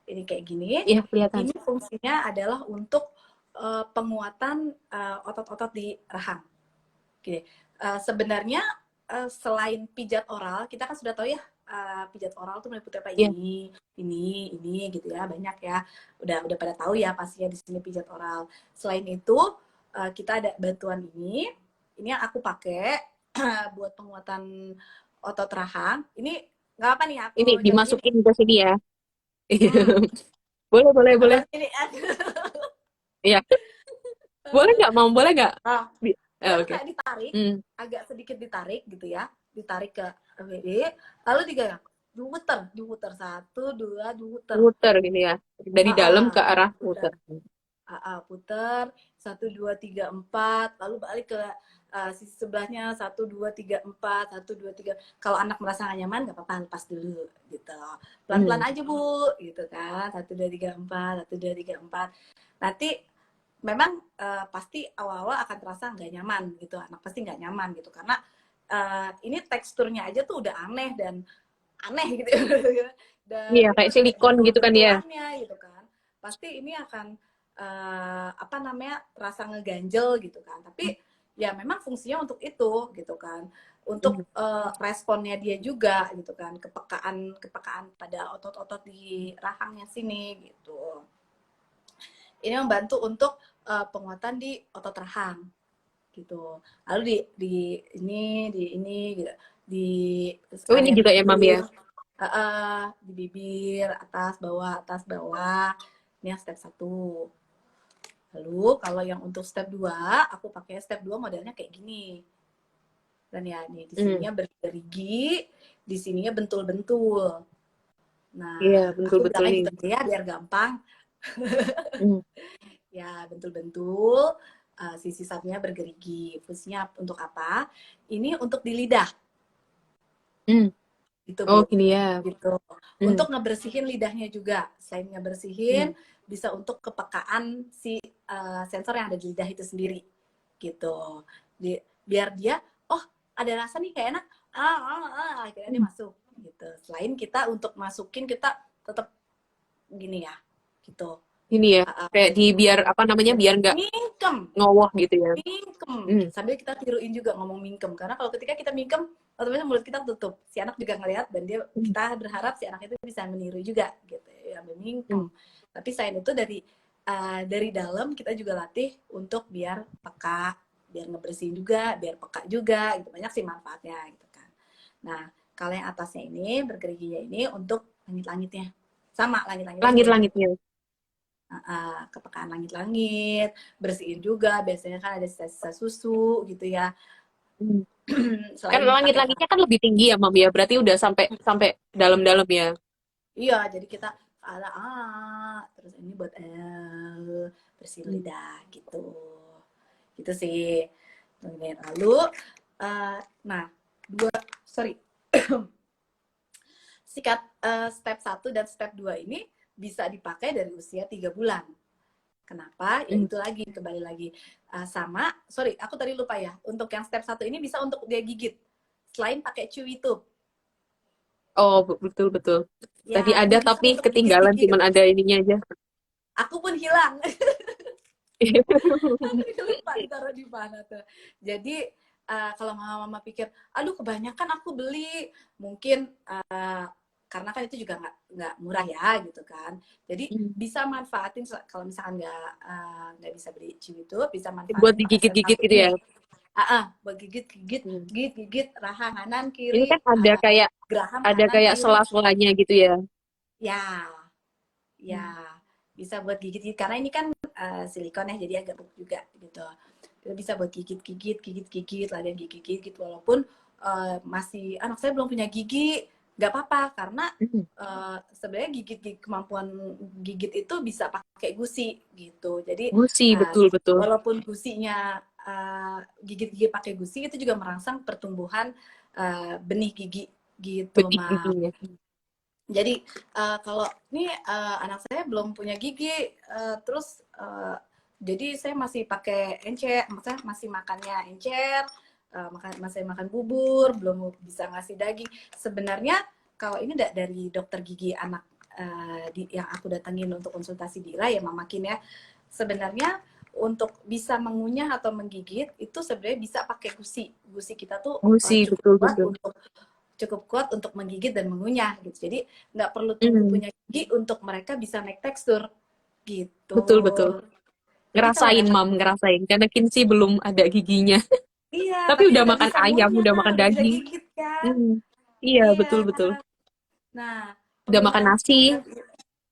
Ini kayak gini. Iya, kelihatan. Ini fungsinya adalah untuk penguatan otot-otot di rahang. Gini. Sebenarnya selain pijat oral, kita kan sudah tahu ya pijat oral tuh meliputi apa Iya. ini gitu ya, banyak ya. Udah pada tahu ya pastinya di sini pijat oral. Selain itu kita ada bantuan ini yang aku pakai buat penguatan otot rahang. Ini nggak apa nih aku Ini contohin. dimasukin ke sini ya. Iya. Boleh, boleh, boleh. Ini Iya, boleh nggak, Mam? Boleh nggak? ah, dia tuh Oke. kayak ditarik, Hmm. agak sedikit ditarik gitu ya, ditarik ke WD, lalu digoyang, diputer, satu, dua, diputer. Muter gini ya. Dari dalam ke arah Diputer. muter. Puter, satu, dua, tiga, empat, lalu balik ke sisi sebelahnya, satu, dua, tiga, empat, satu, dua, tiga. Kalau anak merasa nggak nyaman, nggak apa-apa, lepas dulu, gitu. Pelan-pelan Hmm. aja, Bu, gitu kan. Satu, dua, tiga, empat, satu, dua, tiga, empat. Nanti memang pasti awal-awal akan terasa nggak nyaman, gitu. Anak pasti nggak nyaman, gitu. Karena ini teksturnya aja tuh udah aneh dan aneh, gitu. Dan Iya, itu kayak ada silikon gitu kan ya. bentul-bentulannya, gitu kan. Pasti ini akan apa namanya, rasa ngeganjel gitu kan, tapi ya memang fungsinya untuk itu gitu kan, untuk responnya dia juga gitu kan, kepekaan pada otot-otot di rahangnya sini gitu. Ini membantu untuk penguatan di otot rahang gitu, lalu di ini gitu, di Oh, ini area juga ya, Mam ya. bibir, di bibir, atas bawah. Ini yang step 1. Lalu kalau yang untuk step 2, aku pakai step 2 modelnya kayak gini. Dan ya nih di sininya bergerigi, di sininya bentul-bentul. Iya, Nah, aku betul-betul bilangnya nih. gitu aja ya biar gampang. Hmm. Ya, bentul-bentul, sisi satunya bergerigi. Fungsinya untuk apa? Ini untuk di lidah. Hmm. Gitu, Oh, Bu. gini ya. Gitu. Hmm. Untuk ngebersihin lidahnya juga. Selain ngebersihin, bisa untuk kepekaan si sensor yang ada di lidah itu sendiri. Gitu. Biar dia, oh ada rasa nih kayak enak, akhirnya dia masuk. Gitu. Selain kita untuk masukin, kita tetap gini ya. Gitu. Gini ya. Kayak di biar apa namanya, biar nggak Mingkem. ngowoh gitu ya. Mingkem. Hmm. Sambil kita tiruin juga ngomong mingkem. Karena kalau ketika kita mingkem, otomatis mulut kita tutup. Si anak juga ngelihat dan kita berharap si anak itu bisa meniru juga gitu ya, ambil mingkem. Tapi selain itu dari dalam kita juga latih untuk biar peka, biar ngebersihin juga, biar peka juga gitu. Banyak sih manfaatnya gitu kan. Nah, kalau yang atasnya ini bergeriginya ini untuk langit-langitnya. Sama langit-langitnya juga Langit-langitnya. kepekaan langit-langit, bersihin juga, biasanya kan ada sisa-sisa susu gitu ya. Hmm. Kan Selain pakai langit-langitnya kan lebih tinggi ya, Mam ya. Berarti udah sampai sampai dalam-dalam ya. iya, jadi kita ada terus ini buat bersih lidah gitu. Gitu sih. Lalu nah, sorry. Sikat step 1 dan step 2 ini bisa dipakai dari usia 3 bulan. Kenapa? Ya itu lagi, kembali lagi. Sorry, aku tadi lupa ya. Untuk yang step 1 ini bisa untuk dia gigit. Selain pakai chewy tube. Oh, betul-betul. Ya, Tadi ini ada bisa tapi untuk ketinggalan, gigit-gigit. cuman ada ininya aja. Aku pun hilang. Aku lupa ditaruh di mana tuh. Jadi, kalau mama pikir, aduh kebanyakan aku beli. Mungkin karena kan itu juga nggak murah ya gitu kan. Jadi bisa manfaatin kalau misalkan nggak bisa beli chewy tube, bisa Buat manfaatin pakai step digigit-gigit 1 gitu ya. ini. Buat gigit rahang kanan Ini kiri, kan geraham ada kanan kayak kiri. sela-selanya gitu ya. Ya, bisa buat gigit karena ini kan silikon ya, jadi agak empuk juga gitu. Kita bisa buat gigit, latihan gigit, walaupun masih anak saya belum punya gigi, nggak apa-apa karena sebenarnya kemampuan gigit itu bisa pakai gusi gitu. Jadi Gusi, betul-betul. walaupun gusinya gigit pakai gusi itu juga merangsang pertumbuhan benih gigi gitu, Benih Ma. giginya. Jadi kalau ini anak saya belum punya gigi, terus jadi saya masih pakai encer, maksudnya masih makannya encer, masih makan bubur, belum bisa ngasih daging. Sebenarnya kalau ini dari dokter gigi anak yang aku datangin untuk konsultasi di ILA ya Mama Kin ya, sebenarnya untuk bisa mengunyah atau menggigit itu sebenarnya bisa pakai gusi. Gusi kita tuh Gusi, betul-betul. cukup kuat untuk menggigit dan mengunyah gitu. Jadi nggak perlu tunggu punya gigi untuk mereka bisa naik tekstur gitu. Betul-betul. Jadi kalau Ngerasain, memang Mam, ngerasain. Karena Kinsey belum ada giginya. iya, Tapi tapi udah udah makan bisa ayam, udah ngunyah, makan udah bisa daging. gigit kan? Iya, Iya. betul-betul. Nah, Udah makan penggunaan nasi.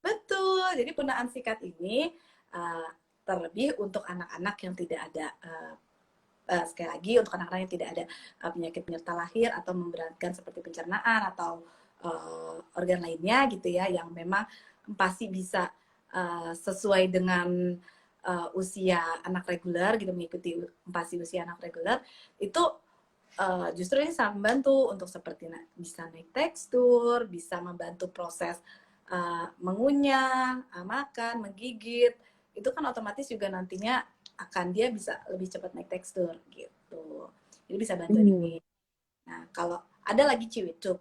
Betul. Jadi penggunaan sikat ini uh, terlebih untuk anak-anak yang tidak ada sekali lagi untuk anak-anak yang tidak ada penyakit penyerta lahir atau memberatkan seperti pencernaan atau organ lainnya gitu ya, yang memang pasti bisa sesuai dengan usia anak reguler gitu, mengikuti pasti usia anak reguler itu justru ini sangat membantu untuk seperti bisa naik tekstur, bisa membantu proses mengunyah, makan, menggigit, itu kan otomatis juga nantinya akan dia bisa lebih cepat naik tekstur gitu. Jadi bisa bantuan ini. Nah, kalau ada lagi ciwicuk,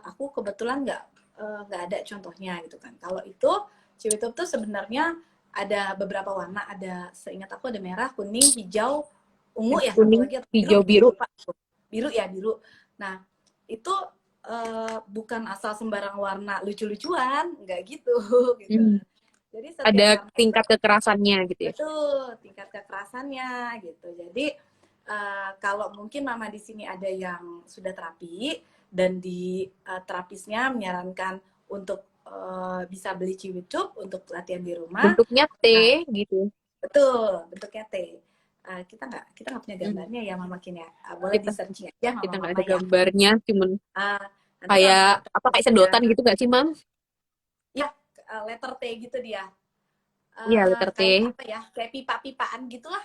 aku kebetulan nggak ada contohnya gitu kan. Kalau itu ciwicuk tuh sebenarnya ada beberapa warna, ada seingat aku ada merah, kuning, hijau, ungu ya, satu Kuning, lagi atau hijau, biru, biru. biru ya biru. Nah itu bukan asal sembarang warna lucu-lucuan, nggak gitu gitu. Jadi setiap Ada warna itu tingkat kekerasannya gitu ya. betul tingkat kekerasannya gitu. Jadi kalau mungkin mama di sini ada yang sudah terapi dan di terapisnya menyarankan untuk bisa beli ciwicuk untuk latihan di rumah. Bentuknya T Nah, gitu. betul bentuknya T. Kita nggak punya Hmm. gambarnya ya mama Kin ya. Boleh di Kita searching aja kita nggak mama-mama ada ya. gambarnya, cuman Nanti kalau kayak misalkan apa, kayak ya, sedotan gitu nggak sih, Mam? ya letter T gitu dia. Iya, letter T. Kayak apa ya? Kayak pipa-pipaan gitulah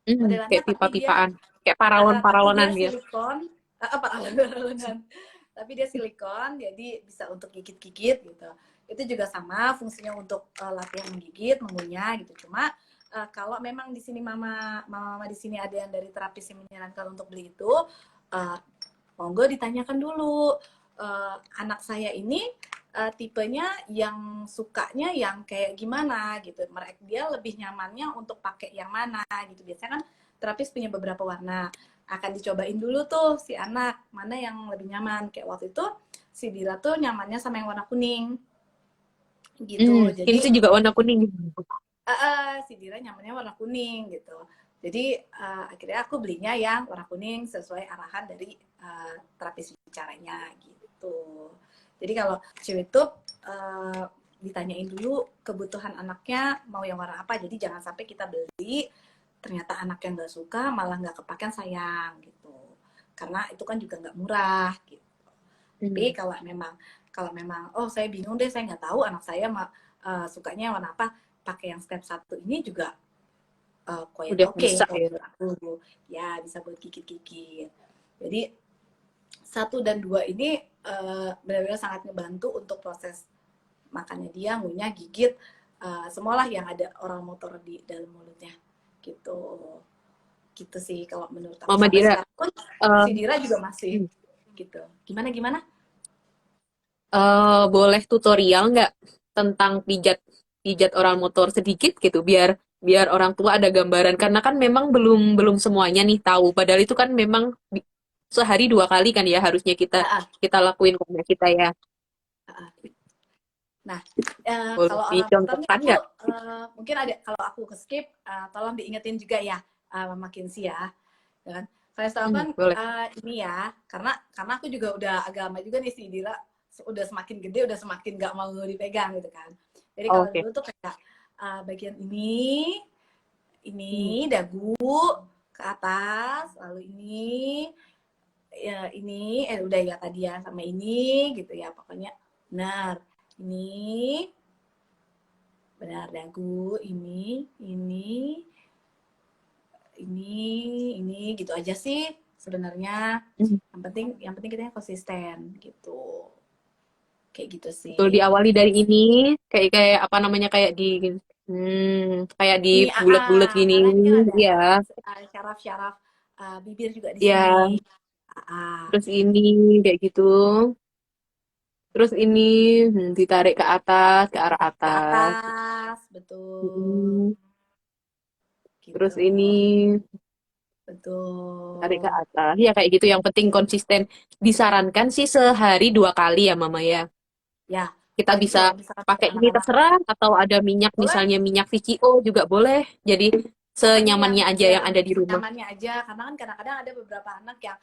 modelannya, Kayak tapi dia pipa-pipaan, kayak tapi paralon-paralonan dia gitu. silikon, paralon, tapi dia silikon, jadi bisa untuk gigit-gigit gitu. Itu juga sama fungsinya untuk latihan menggigit, mengunyah gitu. Cuma kalau memang di sini mama di sini ada yang dari terapis yang menyarankan untuk beli itu, monggo ditanyakan dulu. Anak saya ini tipenya yang sukanya yang kayak gimana gitu. Mereka dia lebih nyamannya untuk pakai yang mana gitu. Biasanya kan terapis punya beberapa warna. Akan dicobain dulu tuh si anak mana yang lebih nyaman. Kayak waktu itu si Dira tuh nyamannya sama yang warna kuning gitu. Ini Jadi tuh juga warna kuning. si Dira nyamannya warna kuning gitu. Jadi akhirnya aku belinya yang warna kuning sesuai arahan dari terapis bicaranya gitu. Jadi kalau cewek itu ditanyain dulu kebutuhan anaknya mau yang warna apa. Jadi jangan sampai kita beli ternyata anaknya nggak suka malah nggak kepakai sayang gitu. Karena itu kan juga nggak murah gitu. Tapi kalau memang oh saya bingung deh, saya nggak tahu anak saya sukanya warna apa, pakai yang step 1 ini juga quite Udah oke bisa kalau ya. menurut aku. Ya bisa buat gigit-gigit. Jadi 1 dan 2 ini benar-benar sangat ngebantu untuk proses makannya dia, ngunyah, gigit, semualah yang ada oral motor di dalam mulutnya gitu. Gitu sih kalau menurut aku. Mama Sampai Dira, sekarang pun eh, si Dira juga masih gitu. Gimana? boleh tutorial nggak tentang pijat pijat oral motor sedikit gitu, biar biar orang tua ada gambaran, karena kan memang belum belum semuanya nih tahu, padahal itu kan memang sehari 2 kali kan ya harusnya kita Ah, ah, kita lakuin karena kita ya. ah, ah. Nah, Boleh kalau orang motor nih dicontohkan aku nggak? mungkin ada, kalau aku ke skip, tolong diingetin juga ya, makin sih ya kan. Saya tahu kan Boleh. ini ya, karena aku juga udah agak lama juga nih si Dila, udah semakin gede, udah semakin nggak mau dipegang gitu kan. Jadi kalau Oke. dulu tuh kayak bagian ini dagu ke atas, lalu udah ya tadi ya sama ini gitu ya pokoknya. Benar. Ini benar dagu, ini gitu aja sih sebenarnya. Hmm. Yang penting kita konsisten gitu. Kayak gitu sih. Betul, diawali dari ini, kayak kayak apa namanya, kayak di Ini bulat-bulat gini, karena ini kan ada ya, syaraf-syaraf bibir juga di sini. ya. Terus ini kayak gitu. Terus ini ditarik ke atas, ke arah Ke atas. atas, betul. Hmm. Gitu. Terus ini tarik ke Betul. atas. Ya kayak gitu. Yang penting konsisten. Disarankan sih sehari 2 kali ya, Mama ya. Ya, Kita apalagi bisa kalau misalkan pakai ini anak-anak terserah, atau ada minyak, boleh. misalnya minyak VCO juga boleh. Jadi Pokoknya senyamannya aja yang yang ada di rumah. nyamannya aja, karena kan kadang-kadang ada beberapa anak yang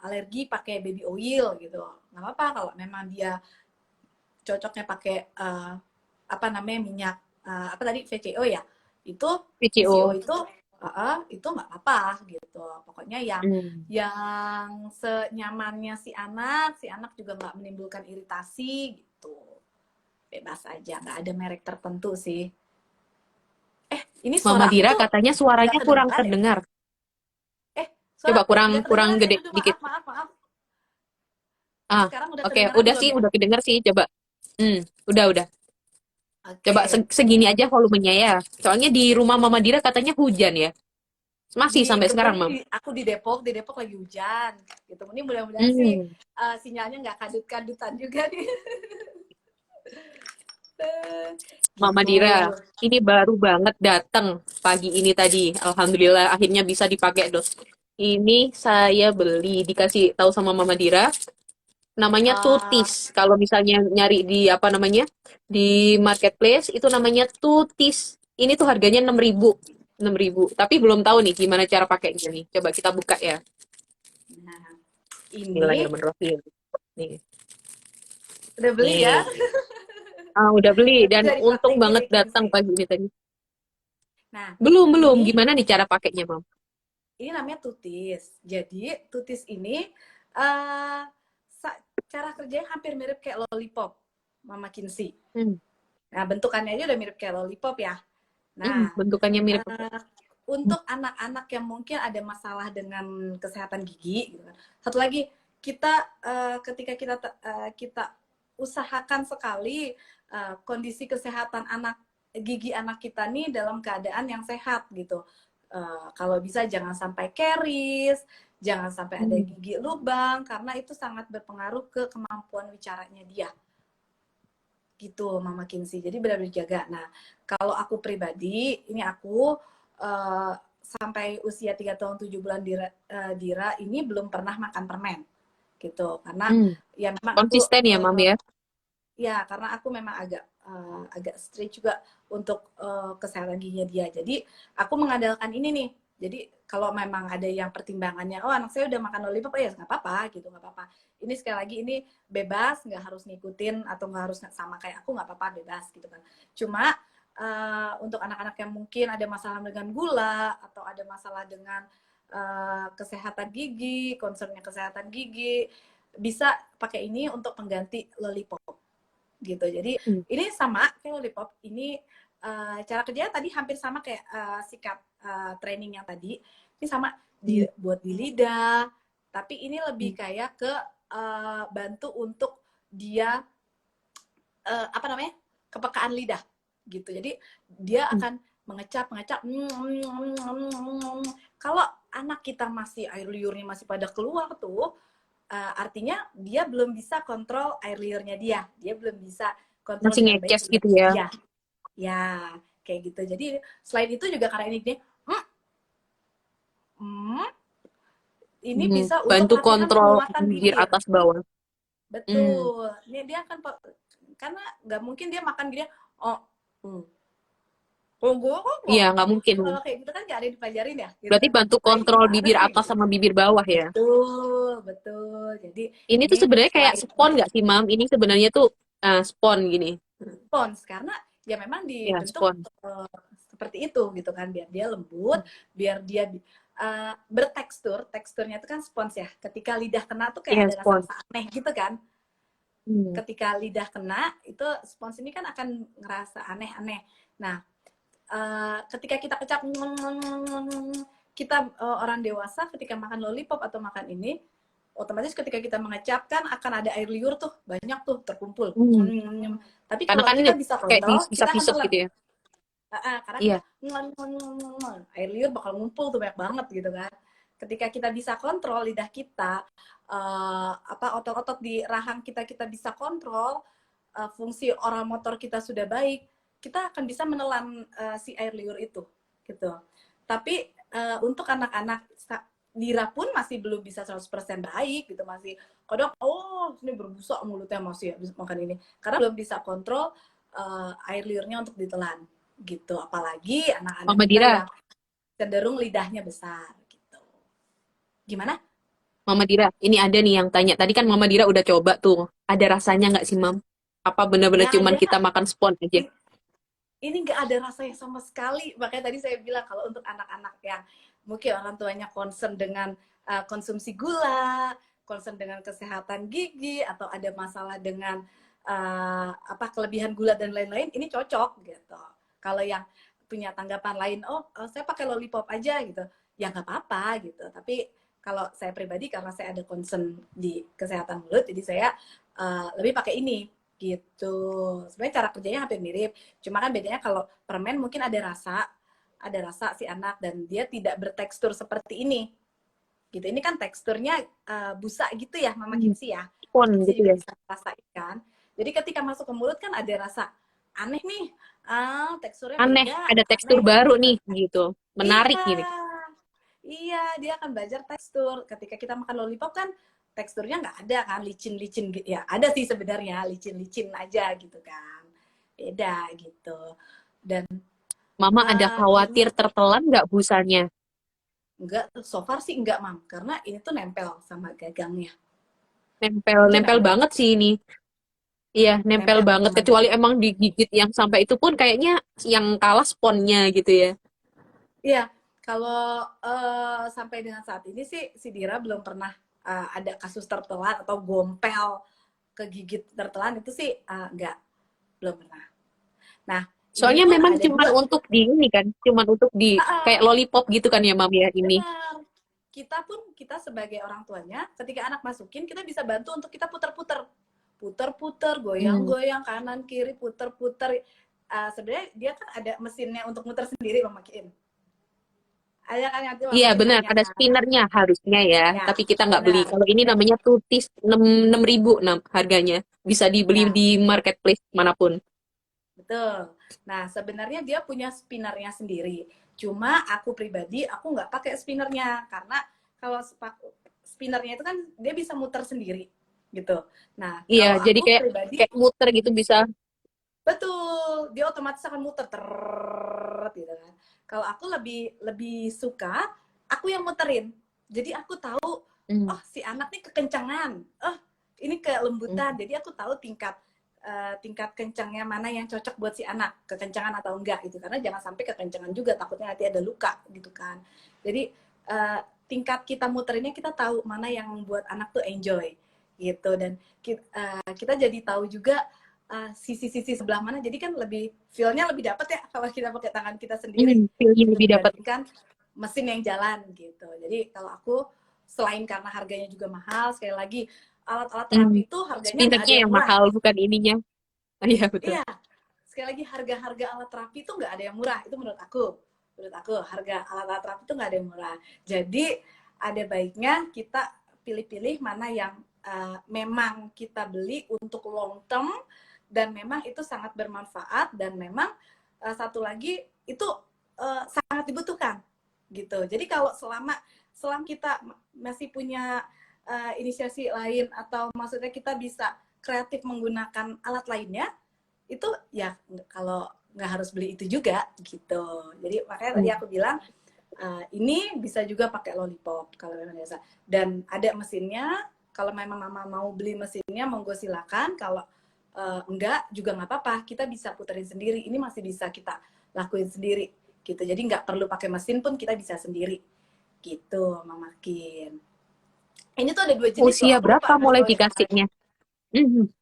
alergi pakai baby oil gitu. Nggak apa-apa kalau memang dia cocoknya pakai apa namanya minyak apa tadi VCO ya, itu VCO PCO. itu nggak apa gitu. Pokoknya Hmm. yang senyamannya si anak juga nggak menimbulkan iritasi gitu. Bebas aja, nggak ada merek tertentu sih. Ini Mama suara aku Dira tuh katanya nggak suaranya kurang kedengeran ya? terdengar. Suara Coba aku kurang nggak kurang kedengeran ya? gede Aduh, dikit. maaf. Ah, Sekarang udah oke, kedengeran udah belum sih, ya? udah kedenger sih. Coba. Udah. Coba Oke. segini aja volumenya ya. Soalnya di rumah Mama Dira katanya hujan ya. Masih sampai sekarang, Kebetulan Mam. aku di Depok lagi hujan gitu. Ini mudah-mudahan sih Hmm. sinyalnya nggak kadut-kadutan juga nih. Mama Gitu. Dira, ini baru banget datang pagi ini tadi. Alhamdulillah akhirnya bisa dipakai, Dos. Ini saya beli, dikasih tahu sama Mama Dira, namanya Uh, Tutis. Kalau misalnya nyari di apa namanya? Di marketplace itu namanya Tutis. Ini tuh harganya 6.000. 6.000. Tapi belum tahu nih gimana cara pakainya nih. Coba kita buka ya. nah, ini Bismillahirrahmanirrahim. Nih. udah beli ya. Nih. Ah, udah beli dan Udah untung dipraktekin banget nih datang Kenzi. pagi ini tadi. Nah, Belum. ini Gimana nih cara pakainya, Mam? ini namanya tutis. Jadi tutis ini uh, cara kerjanya hampir mirip kayak lollipop, Mama Kinsey. Hmm. Nah, bentukannya aja udah mirip kayak lollipop ya. Nah, Bentukannya mirip. untuk anak-anak yang mungkin ada masalah dengan kesehatan gigi, gitu kan. Satu lagi, kita ketika kita usahakan sekali kondisi kesehatan gigi anak kita nih dalam keadaan yang sehat gitu. Kalau bisa jangan sampai caries, jangan sampai ada gigi lubang karena itu sangat berpengaruh ke kemampuan bicaranya dia gitu Mama Kinsey. Jadi benar-benar jaga. Nah, kalau aku pribadi, ini aku sampai usia 3 tahun 7 bulan Dira ini belum pernah makan permen gitu. Karena ya memang aku Konsisten ya, Mam ya? ya karena aku memang agak strict juga untuk kesehatan giginya dia. Jadi aku mengandalkan ini nih. Jadi kalau memang ada yang pertimbangannya, oh anak saya udah makan lollipop, ya nggak apa-apa gitu, nggak apa-apa. Ini sekali lagi ini bebas, nggak harus ngikutin atau nggak harus sama kayak aku, nggak apa-apa, bebas gitu kan. Cuma untuk anak-anak yang mungkin ada masalah dengan gula atau ada masalah dengan kesehatan gigi, concernnya kesehatan gigi, bisa pakai ini untuk pengganti lollipop gitu. Jadi ini sama kayak lollipop. Ini cara kerjanya tadi hampir sama kayak sikap training yang tadi. Ini sama buat di lidah, tapi ini lebih kayak ke bantu untuk dia apa namanya kepekaan lidah gitu. Jadi dia akan mengecap. Kalau anak kita masih air liurnya masih pada keluar tuh, artinya dia belum bisa kontrol air liurnya dia belum bisa kontrol Masih dengan baik ngeces gitu lidahnya ya? dia ya kayak gitu. Jadi selain itu juga karena ini bisa untuk Bantu latihan kontrol penguatan bibir bibir. atas bawah. Betul, ini dia akan karena nggak mungkin dia makan gini oh oh gue kok Iya, nggak mungkin. kalau kayak gitu kan nggak ada dipelajarin ya gitu Berarti kan, bantu kayak kontrol gimana bibir sih atas gitu. sama bibir bawah ya? Betul jadi Ini tuh ini sebenarnya kayak selain spon nggak sih, Mam? Ini sebenarnya tuh spon gini. spons karena ya memang Ya, dibentuk spon. seperti itu gitu kan, biar dia lembut, biar dia teksturnya itu kan spons ya, ketika lidah kena tuh kayak Iya, ada spon. rasa-rasa aneh gitu kan. Ketika lidah kena itu spons ini kan akan ngerasa aneh-aneh. Nah ketika kita kecap kita orang dewasa ketika makan lollipop atau makan ini otomatis ketika kita mengecapkan akan ada air liur tuh banyak tuh terkumpul. Tapi Karena kalau kan ini kita bisa kayak kontrol bisa kita akan visep telan. gitu ya? Karena kita Iya. air liur bakal ngumpul tuh banyak banget gitu kan. Ketika kita bisa kontrol lidah kita, otot-otot di rahang kita bisa kontrol, fungsi oral motor kita sudah baik, kita akan bisa menelan si air liur itu gitu. Tapi untuk anak-anak Dira pun masih belum bisa 100% baik gitu, masih kadang ini berbusa mulutnya masih habis makan ini karena belum bisa kontrol air liurnya untuk ditelan gitu, apalagi anak-anak Mama kita Dira, yang cenderung lidahnya besar gitu. Gimana? Mama Dira, ini ada nih yang tanya. Tadi kan Mama Dira udah coba tuh. Ada rasanya nggak sih, Mam? Apa benar-benar Nggak cuman ada. kita makan spon aja? Ini nggak ada rasanya sama sekali. Makanya tadi saya bilang kalau untuk anak-anak yang mungkin orang tuanya concern dengan konsumsi gula, concern dengan kesehatan gigi, atau ada masalah dengan apa kelebihan gula dan lain-lain, ini cocok gitu. Kalau yang punya tanggapan lain, oh saya pakai lollipop aja gitu, ya nggak apa-apa gitu. Tapi kalau saya pribadi karena saya ada concern di kesehatan mulut, jadi saya lebih pakai ini gitu. Sebenarnya cara kerjanya hampir mirip, cuma kan bedanya kalau permen mungkin ada rasa si anak dan dia tidak bertekstur seperti ini gitu. Ini kan teksturnya busa gitu ya Mama Hmm, Kimsi ya. spon Kimsi gitu juga ya. bisa rasain kan. Jadi ketika masuk ke mulut kan ada rasa aneh nih, teksturnya Aneh, beda, ada tekstur aneh baru gitu nih kan. gitu. Menarik Iya, gini. iya, dia akan belajar tekstur. Ketika kita makan lollipop kan teksturnya nggak ada kan, licin-licin gitu. Ya ada sih sebenarnya, licin-licin aja gitu kan. Beda gitu. Dan Mama ada ini khawatir tertelan nggak busanya? enggak, so far sih enggak, Mam. Karena ini tuh nempel sama gagangnya. Nempel, Itu nempel nempel. banget sih ini. Iya, nempel Nempel banget. sama Kecuali gagang. emang digigit yang sampai itu pun kayaknya yang kalah sponnya gitu ya. Iya, kalau sampai dengan saat ini sih si Dira belum pernah ada kasus tertelan atau gompel kegigit tertelan itu sih enggak, belum pernah. Nah, ini Soalnya pun memang ada cuman dua. untuk di ini kan, cuman untuk di kayak lollipop gitu kan ya, Mam ya ini. Benar. Kita sebagai orang tuanya, ketika anak masukin, kita bisa bantu untuk kita putar-putar. Putar-putar, Hmm. goyang-goyang, kanan, kiri, putar-putar. Sebenarnya dia kan ada mesinnya untuk muter sendiri, memakiin. Ada kan nanti Iya mamakin benar, tanya ada kan. spinnernya harusnya ya. Ya, Tapi kita nggak beli. benar. Kalau ini namanya tutis 6.000 harganya. Bisa dibeli Ya, di marketplace manapun. betul. Nah, sebenarnya dia punya spinnernya sendiri. Cuma aku pribadi, aku nggak pakai spinnernya. Karena kalau spinnernya itu kan dia bisa muter sendiri. Gitu. Nah, Iya, kalau jadi aku kayak pribadi, kayak muter gitu bisa. betul, dia otomatis akan muter ter gitu kan. Kalau aku lebih lebih suka aku yang muterin. Jadi aku tahu, Hmm. oh si anak nih kekencangan, oh ini kelembutan. Hmm. Jadi aku tahu tingkat kencangnya mana yang cocok buat si anak, kekencangan atau enggak gitu. Karena jangan sampai kekencangan juga, takutnya nanti ada luka gitu kan. Jadi tingkat kita muterinnya kita tahu mana yang membuat anak tuh enjoy gitu. Dan kita jadi tahu juga sisi-sisi sebelah mana, jadi kan lebih feel-nya lebih dapat ya kalau kita pakai tangan kita sendiri Feel-nya gitu lebih dapat. dibandingkan mesin yang jalan gitu. Jadi kalau aku selain karena harganya juga mahal, sekali lagi alat-alat Hmm. terapi itu harganya nggak ada Spinnernya yang yang murah. mahal, bukan ininya. Iya, betul. Iya, sekali lagi harga-harga alat terapi itu nggak ada yang murah, itu menurut aku. Menurut aku harga alat-alat terapi itu nggak ada yang murah. Jadi ada baiknya kita pilih-pilih mana yang memang kita beli untuk long term dan memang itu sangat bermanfaat, dan memang satu lagi itu sangat dibutuhkan gitu. Jadi kalau selama kita masih punya inisiasi lain, atau maksudnya kita bisa kreatif menggunakan alat lainnya, itu ya kalau nggak harus beli itu juga gitu. Jadi makanya tadi Hmm. aku bilang ini bisa juga pakai lollipop kalau memang biasa. Dan ada mesinnya. Kalau memang mama mau beli mesinnya, monggo silakan. Kalau enggak juga nggak apa-apa. Kita bisa puterin sendiri. Ini masih bisa kita lakuin sendiri gitu. Jadi nggak perlu pakai mesin pun kita bisa sendiri gitu, Mama Kin. Ini tuh ada dua jenis loh. Usia Aku berapa lupa ngasih mulai tahu yang kemarin. dikasihnya?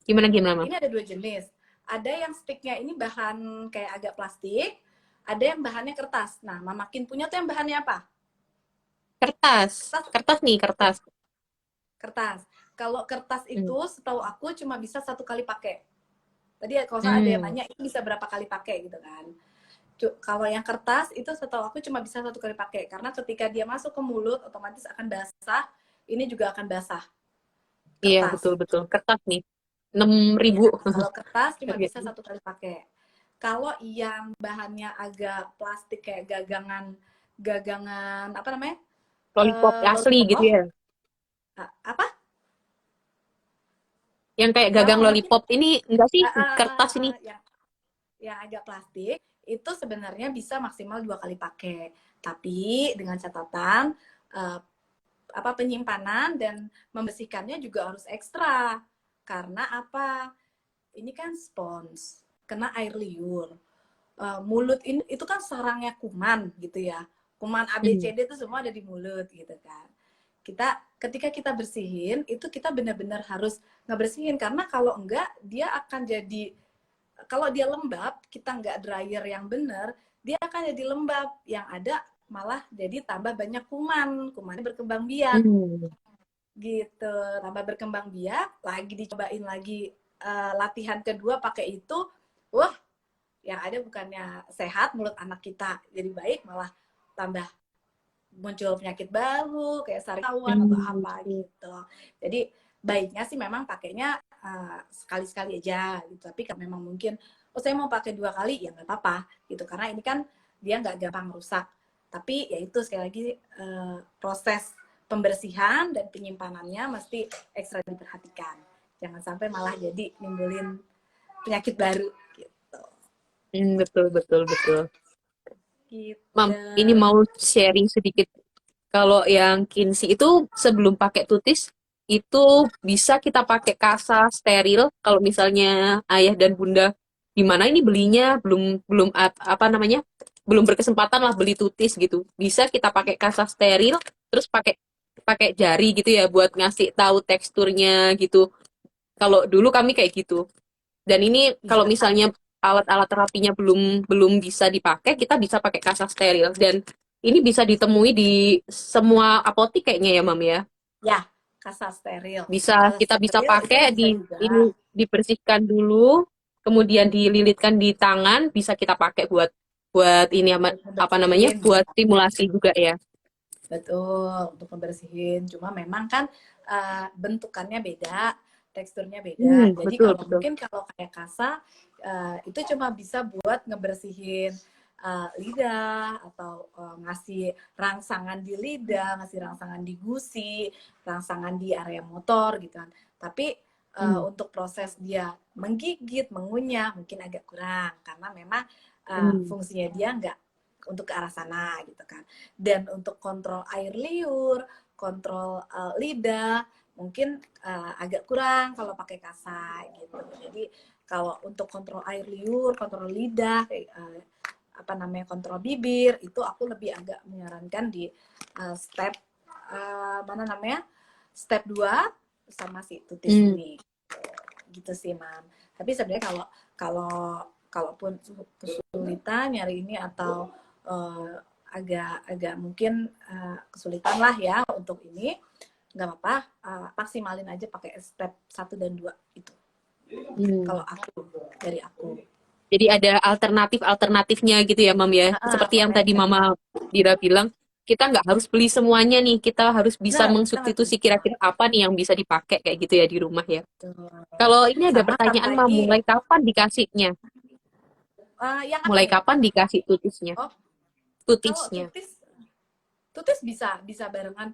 Gimana gimana, Mam? Ini ada dua jenis. Ada yang sticknya ini bahan kayak agak plastik, ada yang bahannya kertas. Nah, Mamakin punya tuh yang bahannya apa? Kertas. Kertas. Kertas nih, kertas. Kertas. Kalau kertas Hmm. itu setahu aku cuma bisa satu kali pakai. Tadi kalau saya ada yang Hmm. nanya ini bisa berapa kali pakai gitu kan. Kalau yang kertas itu setahu aku cuma bisa satu kali pakai, karena ketika dia masuk ke mulut otomatis akan basah. Ini juga akan basah. Iya, Kertas. betul-betul. Kertas nih. 6.000. Ya, kalau kertas cuma bisa Harganya. satu kali pakai. Kalau yang bahannya agak plastik kayak gagangan apa namanya? Lollipop asli gitu Lollipop. ya. Apa? Yang kayak Kenapa gagang Mama Ki? lollipop ini enggak sih kertas ini. Yang agak plastik itu sebenarnya bisa maksimal 2 kali pakai. Tapi dengan catatan uh, apa penyimpanan dan membersihkannya juga harus ekstra. Karena apa? ini kan spons, kena air liur. Mulut ini itu kan sarangnya kuman gitu ya. Kuman ABCD itu semua ada di mulut gitu kan. Ketika kita bersihin itu kita benar-benar harus ngebersihin, karena kalau enggak dia akan jadi, kalau dia lembab, kita nggak dryer yang benar, dia akan jadi lembab, yang ada malah jadi tambah banyak kumannya berkembang biak gitu, tambah berkembang biak, lagi dicobain lagi latihan kedua pakai itu, wah, yang ada bukannya sehat mulut anak kita jadi baik, malah tambah muncul penyakit baru kayak sariawan atau apa gitu. Jadi baiknya sih memang pakainya sekali-sekali aja gitu. Tapi kalau memang mungkin, oh saya mau pakai 2 kali, ya nggak apa-apa gitu. Karena ini kan dia nggak gampang rusak. Tapi ya itu sekali lagi proses pembersihan dan penyimpanannya mesti ekstra diperhatikan. Jangan sampai malah jadi nimbulin penyakit baru gitu. Betul, betul, betul. Gitu. Mam, ini mau sharing sedikit. Kalau yang Kinsey itu sebelum pakai tutis, itu bisa kita pakai kasa steril. Kalau misalnya ayah dan bunda di mana ini belinya belum belum apa namanya, belum berkesempatan lah beli tutis gitu. Bisa kita pakai kasa steril, terus pakai pakai jari gitu ya buat ngasih tahu teksturnya gitu. Kalau dulu kami kayak gitu. Dan ini kalau misalnya alat-alat terapinya belum belum bisa dipakai, kita bisa pakai kasa steril. Dan ini bisa ditemui di semua apotik kayaknya ya, Mam ya. Ya, kasa steril. Bisa Kasa kita bisa steril pakai itu bisa juga. ini dibersihkan dulu, kemudian dililitkan di tangan, bisa kita pakai buat buat ini apa namanya? Bersihin. Buat stimulasi juga ya. Betul, untuk membersihin. Cuma memang kan bentukannya beda, teksturnya beda. Jadi Betul, kalau betul. mungkin kalau kayak kasa, itu cuma bisa buat ngebersihin lidah, atau ngasih rangsangan di lidah, ngasih rangsangan di gusi, rangsangan di area motor gitu kan. Tapi untuk proses dia menggigit, mengunyah mungkin agak kurang, karena memang fungsinya dia nggak untuk ke arah sana gitu kan. Dan untuk kontrol air liur, kontrol lidah mungkin agak kurang kalau pakai kasa gitu. Jadi kalau untuk kontrol air liur, kontrol lidah, apa namanya, kontrol bibir, itu aku lebih agak menyarankan di step mana namanya, step 2 sama si tutis ini gitu sih, Mam. Tapi sebenarnya kalaupun kesulitan nyari ini, atau agak mungkin kesulitan lah ya untuk ini, nggak apa-apa, maksimalin aja pakai step 1 dan 2 itu. Kalau dari aku. Jadi ada alternatifnya gitu ya, Mam ya. Seperti yang tadi Mama Dira bilang, kita nggak harus beli semuanya nih, kita harus bisa mensubstitusi kira-kira apa nih yang bisa dipakai kayak gitu ya di rumah ya. Kalau ini ada pertanyaan, Mam, mulai kapan dikasihnya? Mulai kapan dikasih tutisnya? Tutisnya. Kalau tutis bisa barengan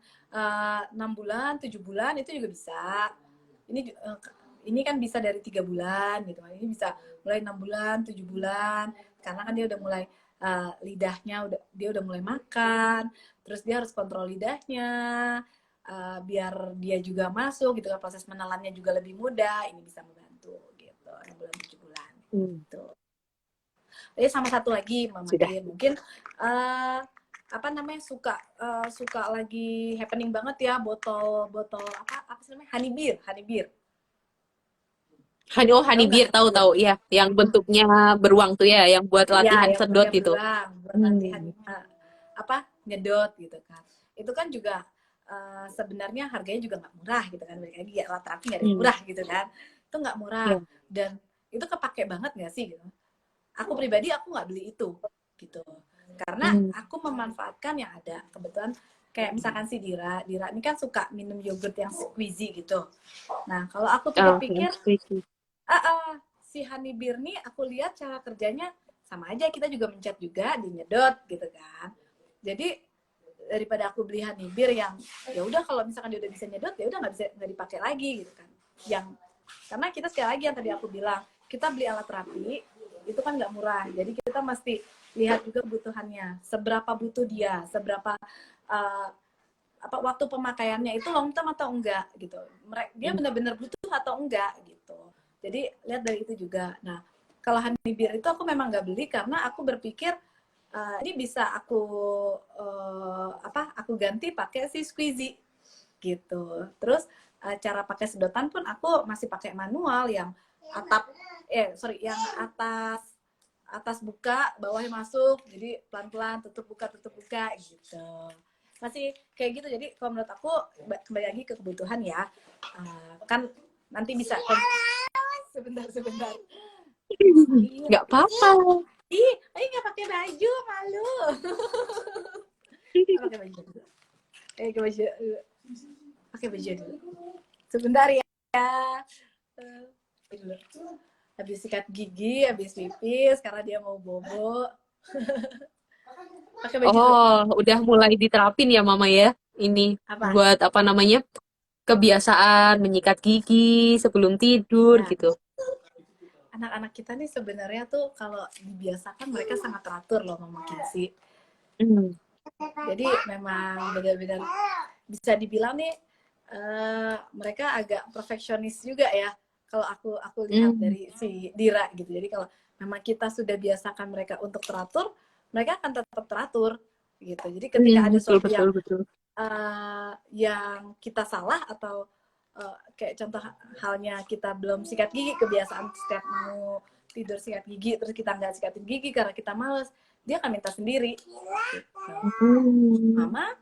6 bulan, 7 bulan itu juga bisa. Ini kan bisa dari 3 bulan gitu. Ini bisa mulai 6 bulan, 7 bulan, karena kan dia udah mulai lidahnya dia udah mulai makan, terus dia harus kontrol lidahnya biar dia juga masuk gitu kan, proses menelannya juga lebih mudah. Ini bisa membantu gitu, 6 bulan, 7 bulan gitu. Sama satu lagi, Mama Din, mungkin apa namanya, suka lagi happening banget ya, botol apa sih namanya, honey beer. Honey beer, tahu ya, yang bentuknya beruang tuh ya, yang buat latihan sedot gitu. Buat latihan nyedot gitu kan. Itu kan juga sebenarnya harganya juga nggak murah gitu kan, balik lagi ya, alat terapi nggak ada murah gitu kan, itu nggak murah. Dan itu kepake banget nggak sih gitu. Aku pribadi aku nggak beli itu gitu, karena aku memanfaatkan yang ada. Kebetulan kayak misalkan si Dira ini kan suka minum yogurt yang squeezy gitu. Nah kalau aku pikir-pikir, si honey beer nih aku lihat cara kerjanya sama aja, kita juga mencet juga, dinyedot gitu kan. Jadi daripada aku beli honey beer yang ya udah, kalau misalkan dia udah bisa nyedot ya udah nggak dipakai lagi gitu kan. Karena kita sekali lagi yang tadi aku bilang, kita beli alat terapi itu kan nggak murah, jadi kita mesti lihat juga kebutuhannya, seberapa butuh dia, seberapa waktu pemakaiannya itu long term atau enggak gitu. Dia benar-benar butuh atau enggak gitu. Jadi lihat dari itu juga. Nah, kalau honey beer itu aku memang nggak beli karena aku berpikir ini bisa aku ganti pakai si squeezy gitu. Terus cara pakai sedotan pun aku masih pakai manual yang yang atas buka, bawahnya masuk, jadi pelan-pelan tutup buka gitu. Masih kayak gitu. Jadi kalau menurut aku kembali lagi ke kebutuhan ya. Kan nanti bisa sebentar. Iya. Nggak apa-apa. Nggak pakai baju, malu. Pakai baju dulu. Pakai baju dulu. Sebentar ya. Dulu. Habis sikat gigi, habis pipis, karena dia mau bobo. Pakai baju dulu. Oh, udah mulai diterapin ya Mama ya. Ini Apa? buat apa namanya? Kebiasaan menyikat gigi sebelum tidur Nah, gitu. anak-anak kita nih sebenarnya tuh kalau dibiasakan mereka sangat teratur loh Mama Kinsi. Hmm. Jadi memang benar-benar bisa dibilang nih mereka agak perfeksionis juga ya. Kalau aku lihat dari si Dira gitu. Jadi kalau memang kita sudah biasakan mereka untuk teratur, mereka akan tetap teratur gitu. Jadi ketika ada Betul, sesuatu betul. yang kita salah atau kayak contoh halnya kita belum sikat gigi, kebiasaan setiap mau tidur sikat gigi terus kita nggak sikatin gigi karena kita males, dia akan minta sendiri gitu. Mama,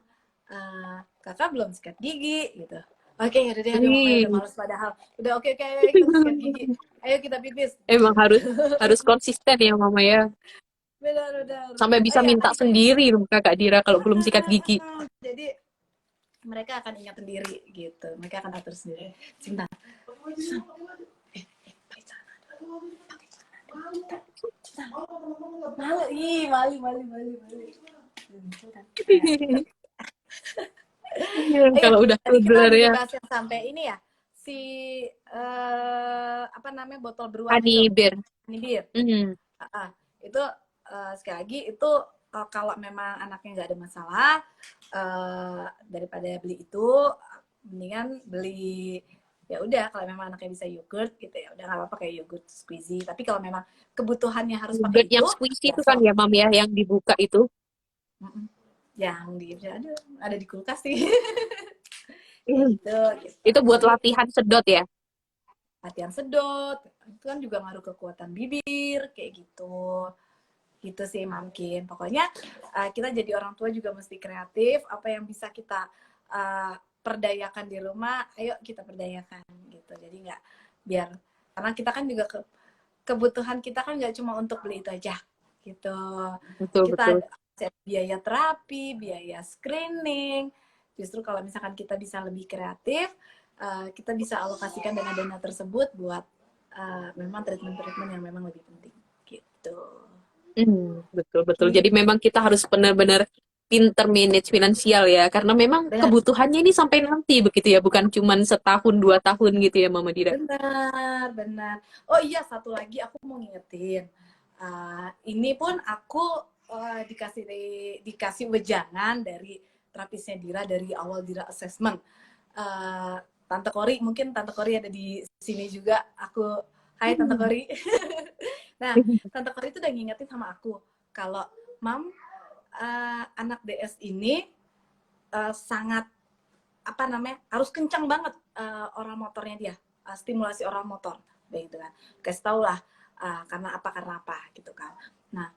kakak belum sikat gigi gitu. Oke, yaudah deh, aduh mamanya udah males padahal. Udah oke, ayo kita sikat gigi. Ayo kita pipis. Emang harus konsisten ya Mama ya. Benar. Sampai bisa minta sendiri loh Kakak Dira kalau belum sikat gigi. Jadi mereka akan ingat sendiri gitu. Mereka akan atur sendiri. Cinta. Malu. Kalau udah Tadi kita toddler udah ya. ngebahas yang sampai ini ya, si apa namanya botol beruang itu, Honey beer. honey beer. Itu sekali lagi itu kalau memang anaknya nggak ada masalah, daripada beli itu, mendingan beli ya udah kalau memang anaknya bisa yogurt gitu ya udah nggak apa-apa kayak yogurt squeezy. Tapi kalau memang kebutuhannya harus pakai Yogurt itu, yang squishy ya itu kan sok. ya Mam ya, yang dibuka itu. Yang ada di kulkas sih. Kayak gitu. Itu buat Jadi latihan sedot ya. latihan sedot itu kan juga ngaruh kekuatan bibir kayak gitu sih mungkin. Pokoknya kita jadi orang tua juga mesti kreatif, apa yang bisa kita perdayakan di rumah ayo kita perdayakan gitu. Jadi nggak biar karena kita kan juga kebutuhan kita kan nggak cuma untuk beli itu aja gitu. Kita Betul. ada biaya terapi, biaya screening. Justru kalau misalkan kita bisa lebih kreatif, kita bisa alokasikan dana-dana tersebut buat memang treatment-treatment yang memang lebih penting gitu. Betul. Jadi memang kita harus benar-benar pinter manage finansial ya, karena memang Benar, kebutuhannya ini sampai nanti begitu ya, bukan cuma setahun 2 tahun gitu ya Mama Dira. benar. Oh iya, satu lagi aku mau ngingetin. Ini pun aku dikasih wejangan dari terapisnya Dira dari awal Dira assessment. Tante Kori, mungkin Tante Kori ada di sini juga. Hai Tante Kori. Nah, Tante Kori itu udah ngingetin sama aku kalau Mam, anak DS ini sangat harus kencang banget oral motornya dia, stimulasi oral motor, begitu kan. Kasih tau lah karena apa gitu kan. Nah,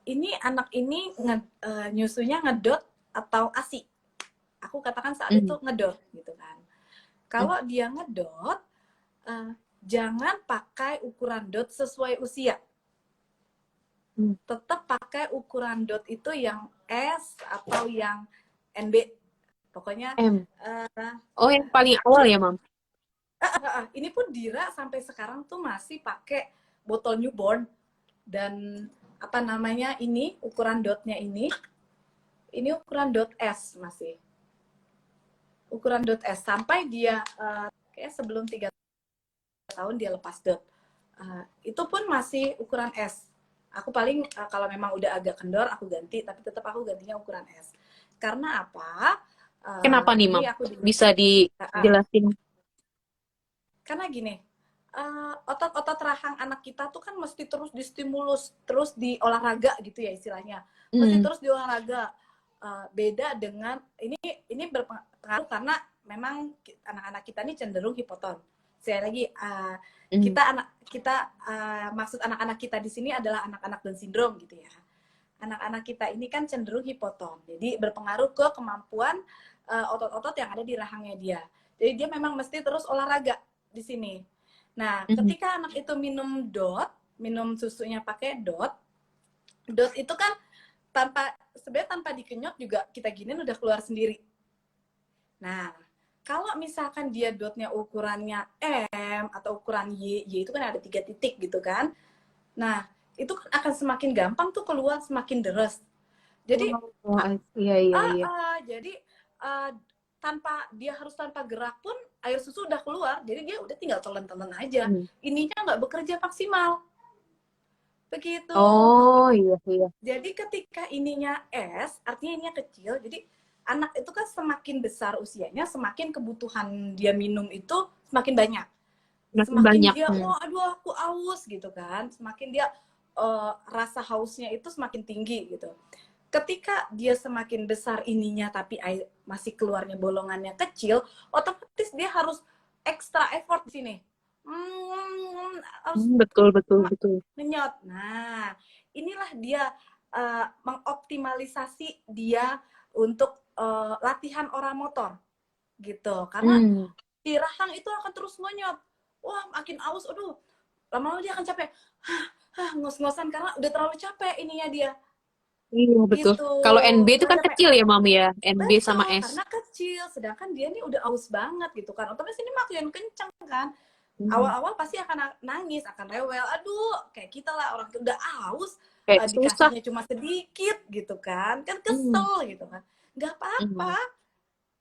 ini anak ini nyusunya ngedot atau ASI. Aku katakan saat itu ngedot gitu kan. Kalau dia ngedot, jangan pakai ukuran dot sesuai usia. Tetap pakai ukuran dot itu yang S atau yang NB. Pokoknya M. Yang paling awal ya Mam. Ini pun Dira sampai sekarang tuh masih pakai botol newborn dan ini ukuran dotnya ini ukuran dot S masih. Ukuran dot S sampai dia kayak sebelum 3 tahun dia lepas dot. Itu pun masih ukuran S. Aku paling kalau memang udah agak kendor aku ganti, tapi tetap aku gantinya ukuran S. Karena apa? Kenapa nih Mam? Bisa dijelasin? Karena gini, otot-otot rahang anak kita tuh kan mesti terus distimulus, terus di olahraga gitu ya istilahnya. Mesti Hmm. terus di olahraga. Beda dengan ini berpengaruh karena memang anak-anak kita ini cenderung hipoton. Sekali lagi Hmm. maksud anak-anak kita di sini adalah anak-anak Down syndrome gitu ya. Anak-anak kita ini kan cenderung hipoton. Jadi berpengaruh ke kemampuan otot-otot yang ada di rahangnya dia. Jadi dia memang mesti terus olahraga di sini. Nah, Hmm. ketika anak itu minum susunya pakai dot itu kan sebenarnya tanpa dikenyot juga kita giniin udah keluar sendiri. Nah, kalau misalkan dia dotnya ukurannya M atau ukuran Y itu kan ada 3 titik gitu kan. Nah, itu kan akan semakin gampang tuh keluar, semakin deres. Jadi, Oh, iya iya iya. jadi dia harus tanpa gerak pun air susu udah keluar. Jadi dia udah tinggal telan-telan aja. Hmm. Ininya nggak bekerja maksimal. Begitu. Oh iya iya. Jadi ketika ininya S, artinya ininya kecil. Jadi anak itu kan semakin besar usianya, semakin kebutuhan dia minum itu semakin banyak. Makin Semakin banyak. dia, oh aduh aku haus gitu kan. Semakin dia rasa hausnya itu semakin tinggi gitu. Ketika dia semakin besar ininya tapi air masih keluarnya bolongannya kecil, otomatis dia harus extra effort di sini. Harus Betul betul betul. ngenyot. Nah, inilah dia mengoptimalisasi dia untuk latihan oramotor gitu. Karena Hmm. di rahang itu akan terus ngonyot. Wah, makin aus, aduh. Lama-lama dia akan capek. Ngos-ngosan karena udah terlalu capek ininya dia. Iya betul. Gitu. Kalau NB itu Terlalu kan capek. kecil ya Mami ya, NB sama Betul, S. karena kecil. Sedangkan dia nih udah aus banget gitu kan. Otomatis ini makin kencang kan. Hmm. Awal-awal pasti akan nangis, akan rewel. Aduh, kayak kita lah orang udah aus, Kayak susah. dikasihnya cuma sedikit gitu kan. Kan Hmm. kesel gitu kan. Nggak Hmm. apa-apa.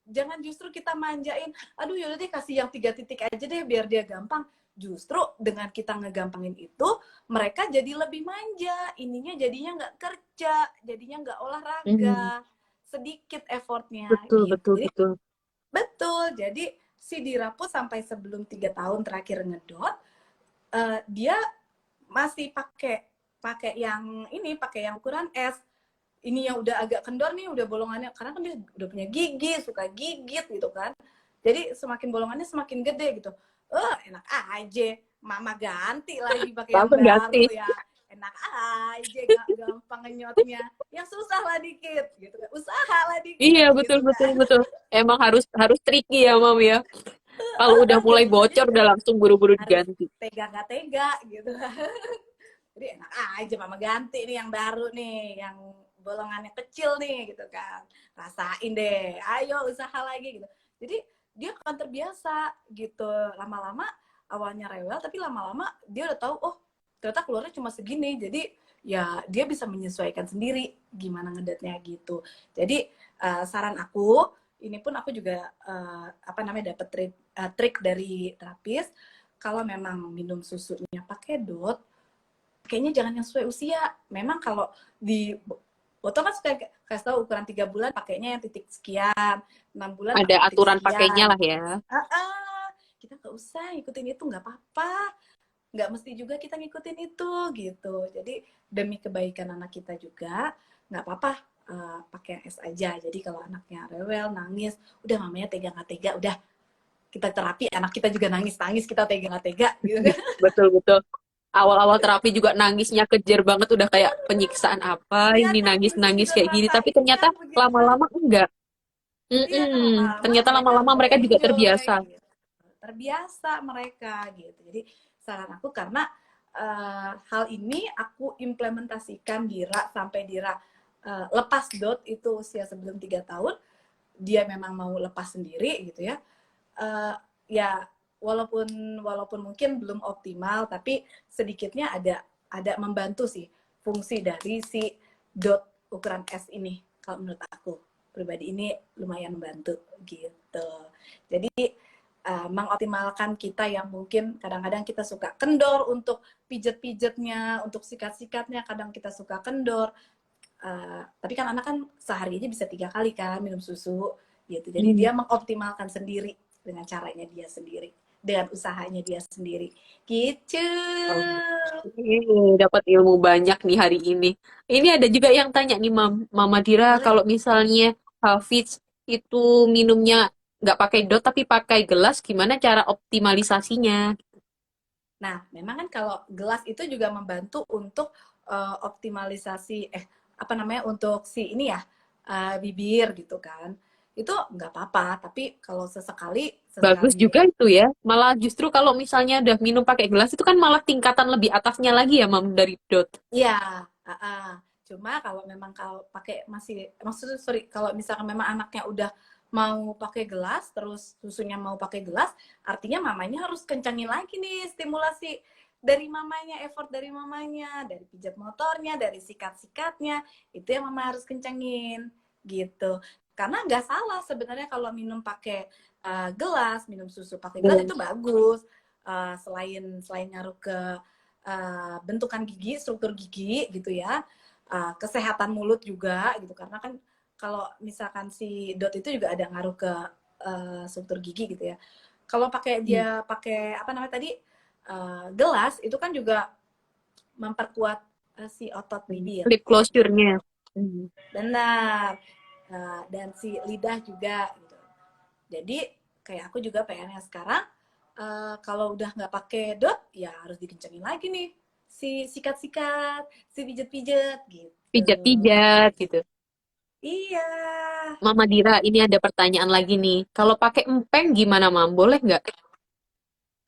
Jangan justru kita manjain. Aduh, yaudah deh kasih yang 3 titik aja deh biar dia gampang. Justru dengan kita ngegampangin itu, mereka jadi lebih manja. Ininya jadinya nggak kerja, jadinya nggak olahraga. Hmm. Sedikit effortnya Betul gitu. betul Jadi betul. betul. Jadi si Dira pun sampai sebelum 3 tahun terakhir ngedot, dia masih pakai yang ini, pakai yang ukuran S. Ini yang udah agak kendor nih, udah bolongannya, karena kan dia udah punya gigi, suka gigit gitu kan. Jadi semakin bolongannya semakin gede gitu. Enak aja, mama ganti lagi pakai yang Langsung ganti. baru ya. Enak aja, gampang ngenyotnya. Yang susah lah dikit gitu kan. Usaha lah Iya dikit betul gitu betul kan. betul. Emang harus harus tricky ya Mami ya. Kalau udah mulai Gampangnya bocor juga udah langsung buru-buru harus diganti. tega gak tega gitu. Jadi enak aja mama ganti nih yang baru nih, yang bolongannya kecil nih gitu kan. Rasain deh, ayo usaha lagi gitu. Jadi dia akan terbiasa gitu. Lama-lama awalnya rewel tapi lama-lama dia udah tahu oh ternyata keluarnya cuma segini. Jadi ya dia bisa menyesuaikan sendiri gimana ngedetnya gitu. Jadi saran aku ini pun aku juga dapat trik dari terapis kalau memang minum susunya pakai dot kayaknya jangan yang sesuai usia. Memang kalau di foto kan suka kasih tahu ukuran 3 bulan pakainya yang titik sekian, 6 bulan Ada pakai titik aturan pakainya sekian. lah ya. Kita nggak usah ikutin itu, nggak apa-apa. Nggak mesti juga kita ngikutin itu gitu. Jadi demi kebaikan anak kita juga nggak apa-apa pakai yang S aja. Jadi kalau anaknya rewel, nangis, udah mamanya tega nggak tega, udah kita terapi anak kita juga nangis kita tega nggak tega gitu kan. Betul betul. Awal-awal terapi juga nangisnya kejer banget, udah kayak penyiksaan apa Iya ini kan mesti nangis-nangis juga kayak gini. Tapi ngerasain kan ternyata begitu kan. lama-lama enggak. Iya lama-lama Ternyata mereka lama-lama udah mereka juga enjoy terbiasa. gitu. Terbiasa mereka gitu. Jadi saran aku karena hal ini aku implementasikan Dira sampai Dira lepas dot itu usia sebelum 3 tahun, dia memang mau lepas sendiri gitu ya. Ya walaupun mungkin belum optimal tapi sedikitnya ada membantu sih fungsi dari si dot ukuran S ini kalau menurut aku pribadi ini lumayan membantu gitu. Jadi mengoptimalkan kita yang mungkin kadang-kadang kita suka kendor untuk pijet-pijetnya, untuk sikat-sikatnya, kadang kita suka kendor. Tapi kan anak kan sehari aja bisa 3 kali kan minum susu gitu. Jadi dia mengoptimalkan sendiri dengan caranya dia sendiri. dengan usahanya dia sendiri. Gitu. Dapat ilmu banyak nih hari ini. Ini ada juga yang tanya nih, Mama Dira, Boleh. kalau misalnya Hafiz itu minumnya nggak pakai dot tapi pakai gelas, gimana cara optimalisasinya? Nah, memang kan kalau gelas itu juga membantu untuk optimalisasi apa namanya untuk si ini ya bibir gitu kan. Itu nggak apa-apa, tapi kalau sesekali Bagus sesekali juga itu ya. Malah justru kalau misalnya udah minum pakai gelas itu kan malah tingkatan lebih atasnya lagi ya, Mam, dari dot. iya, cuma kalau memang kalau pakai maksudnya sorry kalau misalkan memang anaknya udah mau pakai gelas terus susunya mau pakai gelas, artinya mamanya harus kencangin lagi nih stimulasi dari mamanya, effort dari mamanya, dari pijat motornya, dari sikat-sikatnya, itu yang mama harus kencangin gitu. Karena nggak salah sebenarnya kalau minum pakai gelas, minum susu pakai gelas itu bagus. Selain selain ngaruh ke bentukan gigi, struktur gigi gitu ya, kesehatan mulut juga gitu karena kan kalau misalkan si dot itu juga ada ngaruh ke struktur gigi gitu ya. Kalau pakai dia pakai apa namanya tadi gelas itu kan juga memperkuat si otot bibir. Lip closure-nya. Benar. Dan si lidah juga gitu. Jadi kayak aku juga pengennya sekarang kalau udah nggak pakai dot ya harus dikencengin lagi nih si sikat-sikat, si pijet-pijet gitu. Pijat-pijat gitu. Iya. Mama Dira, ini ada pertanyaan lagi nih. Kalau pakai empeng gimana, Mam? Boleh nggak?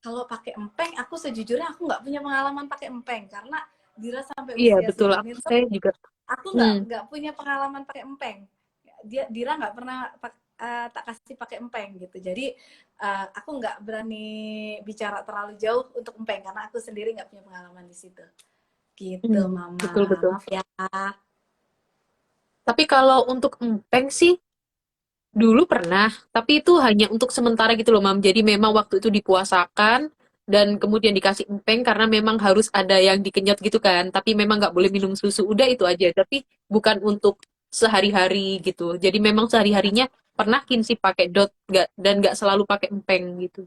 Kalau pakai empeng, aku sejujurnya aku nggak punya pengalaman pakai empeng karena Dira sampai Iya, usia betul. segini tuh Saya juga. aku Hmm. nggak punya pengalaman pakai empeng. Dira nggak pernah tak kasih pakai empeng gitu. Jadi aku nggak berani bicara terlalu jauh untuk empeng karena aku sendiri nggak punya pengalaman di situ. Gitu, Mama. Betul, betul. Maaf ya. Tapi kalau untuk empeng sih, dulu pernah. Tapi itu hanya untuk sementara gitu loh, Mam. Jadi memang waktu itu dipuasakan, dan kemudian dikasih empeng karena memang harus ada yang dikenyot gitu kan. Tapi memang nggak boleh minum susu. Udah itu aja. Tapi bukan untuk sehari-hari gitu. Jadi memang sehari-harinya pernah sih pakai dot, dan nggak selalu pakai empeng gitu.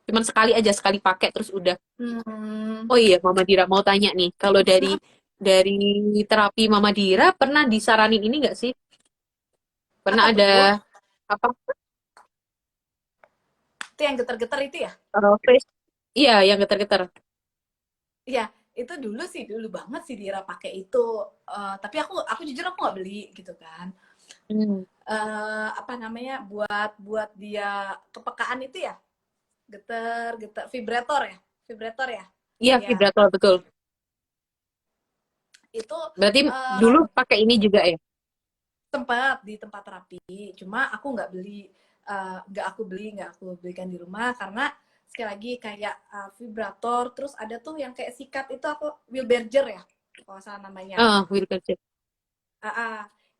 Cuman sekali aja, sekali pakai terus udah. Hmm. Oh iya, Mama Dira mau tanya nih, kalau dari terapi Mama Dira pernah disaranin ini nggak sih? Pernah Apa ada tuh? apa? Itu yang getar-getar itu ya? Face? Iya, yang getar-getar. Iya, itu dulu sih, dulu banget sih Dira pakai itu. Tapi aku jujur aku nggak beli gitu kan. Hmm. Apa namanya buat dia kepekaan itu ya, getar getar vibrator ya, Iya, ya vibrator betul. itu Berarti uh, dulu pakai ini juga ya? tempat di tempat terapi. Cuma aku nggak aku belikan di rumah karena sekali lagi kayak vibrator, terus ada tuh yang kayak sikat itu aku Wilberger ya, kalau salah namanya. Ah, Wilberger.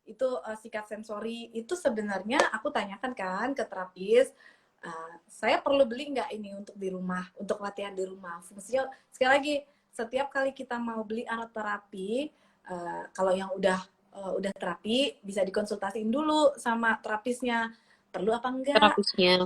Itu sikat sensori itu sebenarnya aku tanyakan kan ke terapis, saya perlu beli nggak ini untuk di rumah, untuk latihan di rumah. Fungsinya sekali lagi setiap kali kita mau beli alat terapi, kalau yang udah terapi bisa dikonsultasiin dulu sama terapisnya perlu apa enggak, Terapisnya.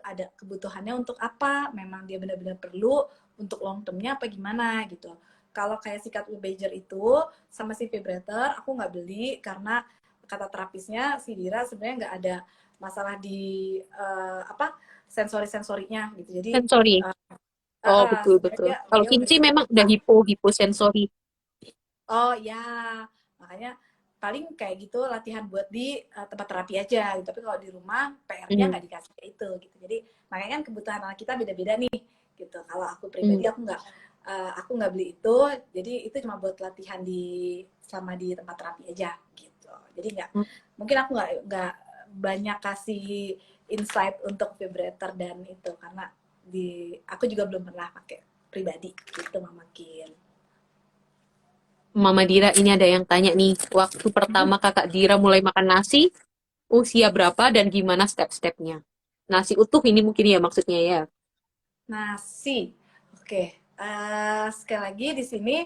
ada kebutuhannya untuk apa, memang dia benar-benar perlu untuk long termnya apa gimana gitu. Kalau kayak sikat Wilberger itu sama si vibrator aku nggak beli karena kata terapisnya si Dira sebenarnya nggak ada masalah di apa sensori-sensorinya gitu. Jadi Sensori. Oh, betul, sebenarnya betul. Kalau dia udah Kinci cukup memang udah hiposensori. oh ya, makanya paling kayak gitu latihan buat di tempat terapi aja gitu. Tapi kalau di rumah PR-nya Hmm. nggak dikasih kayak itu gitu. Jadi makanya kan kebutuhan anak kita beda-beda nih gitu. Kalau aku Hmm. pribadi aku nggak beli itu, jadi itu cuma buat latihan selama di tempat terapi aja gitu. Jadi mungkin aku nggak banyak kasih insight untuk vibrator dan itu karena aku juga belum pernah pakai pribadi gitu Mama Kin. Mama Dira, ini ada yang tanya nih, waktu pertama kakak Dira mulai makan nasi, usia berapa dan gimana step-stepnya? Nasi utuh ini mungkin ya maksudnya ya. Nasi, oke. Sekali lagi di sini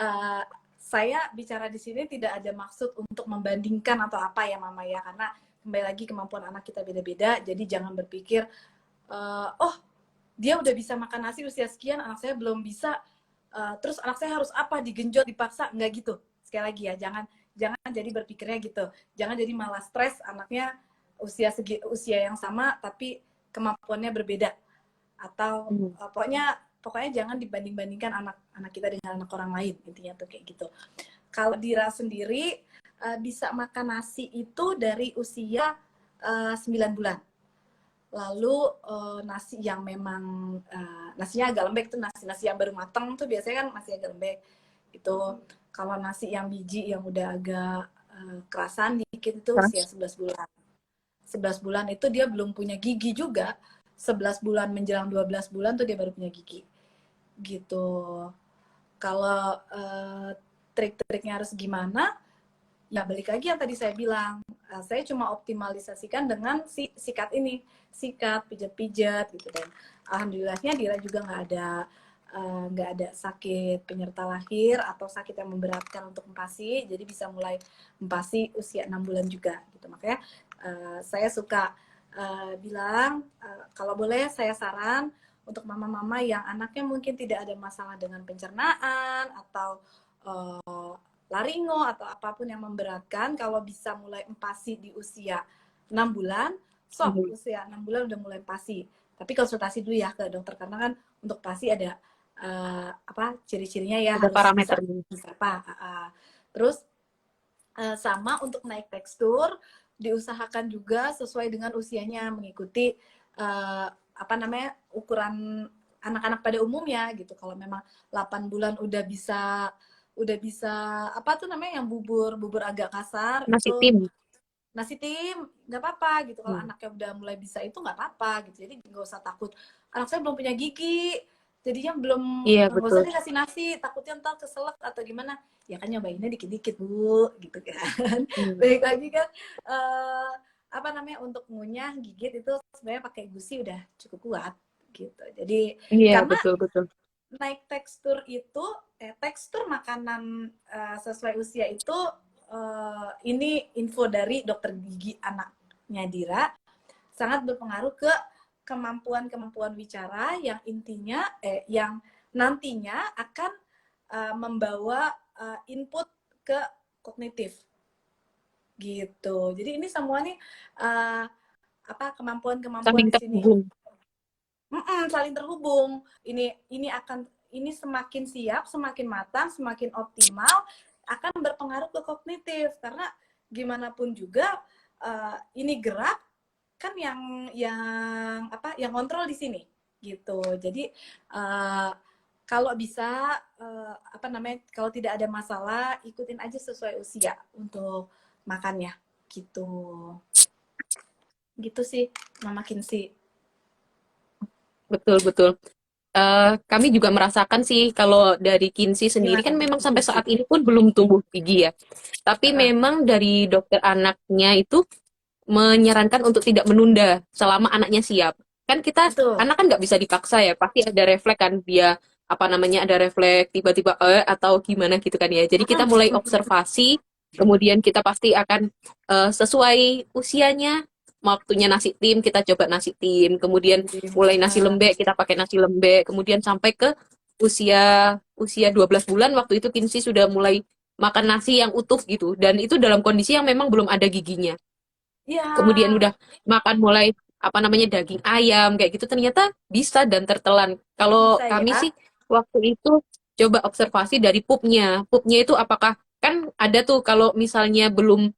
uh, saya bicara di sini tidak ada maksud untuk membandingkan atau apa ya Mama ya, karena kembali lagi kemampuan anak kita beda-beda. Jadi jangan berpikir oh dia udah bisa makan nasi usia sekian, anak saya belum bisa, terus anak saya harus apa, digenjot, dipaksa, nggak gitu. Sekali lagi ya, jangan jadi berpikirnya gitu. Jangan jadi malah stres anaknya usia yang sama tapi kemampuannya berbeda. Atau pokoknya jangan dibanding-bandingkan anak kita dengan anak orang lain, intinya tuh kayak gitu. Kalau Dira sendiri bisa makan nasi itu dari usia 9 bulan. Lalu nasi yang memang nasinya agak lembek tuh, nasi yang baru matang tuh biasanya kan masih agak lembek itu. Kalau nasi yang biji yang udah agak kerasan dikit itu usia 11 bulan. 11 bulan itu dia belum punya gigi juga. 11 bulan menjelang 12 bulan tuh dia baru punya gigi. Gitu. Kalau trik-triknya harus gimana? Ya balik lagi yang tadi saya bilang, saya cuma optimalisasikan dengan sikat ini, sikat, pijat-pijat gitu. Dan alhamdulillahnya Dira juga nggak ada sakit penyerta lahir atau sakit yang memberatkan untuk empasi, jadi bisa mulai empasi usia 6 bulan juga gitu. Makanya saya suka bilang kalau boleh saya saran untuk mama-mama yang anaknya mungkin tidak ada masalah dengan pencernaan atau laringo atau apapun yang memberatkan, kalau bisa mulai empasi di usia 6 bulan, usia 6 bulan udah mulai empasi. Tapi konsultasi dulu ya ke dokter, karena kan untuk empasi ada ciri-cirinya ya, ada harus parameternya. bisa apa. Terus sama untuk naik tekstur, diusahakan juga sesuai dengan usianya, mengikuti ukuran anak-anak pada umumnya gitu. Kalau memang 8 bulan udah bisa yang bubur agak kasar Nasi itu tim. nasi tim nggak apa-apa gitu. Kalau anaknya udah mulai bisa itu nggak apa-apa gitu, jadi nggak usah takut anak saya belum punya gigi jadinya belum, Iya, nggak usah betul. dikasih nasi, takutnya ntar keselak atau gimana. Ya kan nyobainnya dikit-dikit Bu gitu kan. Baik lagi kan untuk ngunyah gigit itu sebenarnya pakai gusi udah cukup kuat gitu. Jadi Iya, karena betul. naik tekstur itu tekstur makanan sesuai usia itu ini info dari dokter gigi anaknya Dira, sangat berpengaruh ke kemampuan bicara yang intinya yang nantinya akan membawa input ke kognitif gitu. Jadi ini semua nih kemampuan Saling di sini terhubung. saling terhubung. Ini semakin siap, semakin matang, semakin optimal akan berpengaruh ke kognitif, karena gimana pun juga ini gerak kan yang kontrol di sini gitu. Jadi kalau bisa kalau tidak ada masalah, ikutin aja sesuai usia untuk makannya gitu. Gitu sih Mama Kinsi. Betul. Kami juga merasakan sih kalau dari Kinsey sendiri kan Gimana memang Bu sampai Kinsi? saat ini pun belum tumbuh gigi ya. Tapi memang dari dokter anaknya itu menyarankan untuk tidak menunda selama anaknya siap. Kan kita Betul. anak kan nggak bisa dipaksa ya, pasti ada refleks kan dia ada refleks tiba-tiba atau gimana gitu kan ya. Jadi kita mulai observasi, kemudian kita pasti akan sesuai usianya. Waktunya nasi tim, kita coba nasi tim, kemudian mulai nasi lembek, kita pakai nasi lembek, kemudian sampai ke usia 12 bulan, waktu itu Kinsey sudah mulai makan nasi yang utuh gitu, dan itu dalam kondisi yang memang belum ada giginya. Ya. Kemudian udah makan mulai daging ayam kayak gitu, ternyata bisa dan tertelan. Kalau Bisa kami ya. sih waktu itu coba observasi dari pupnya itu apakah, kan ada tuh kalau misalnya belum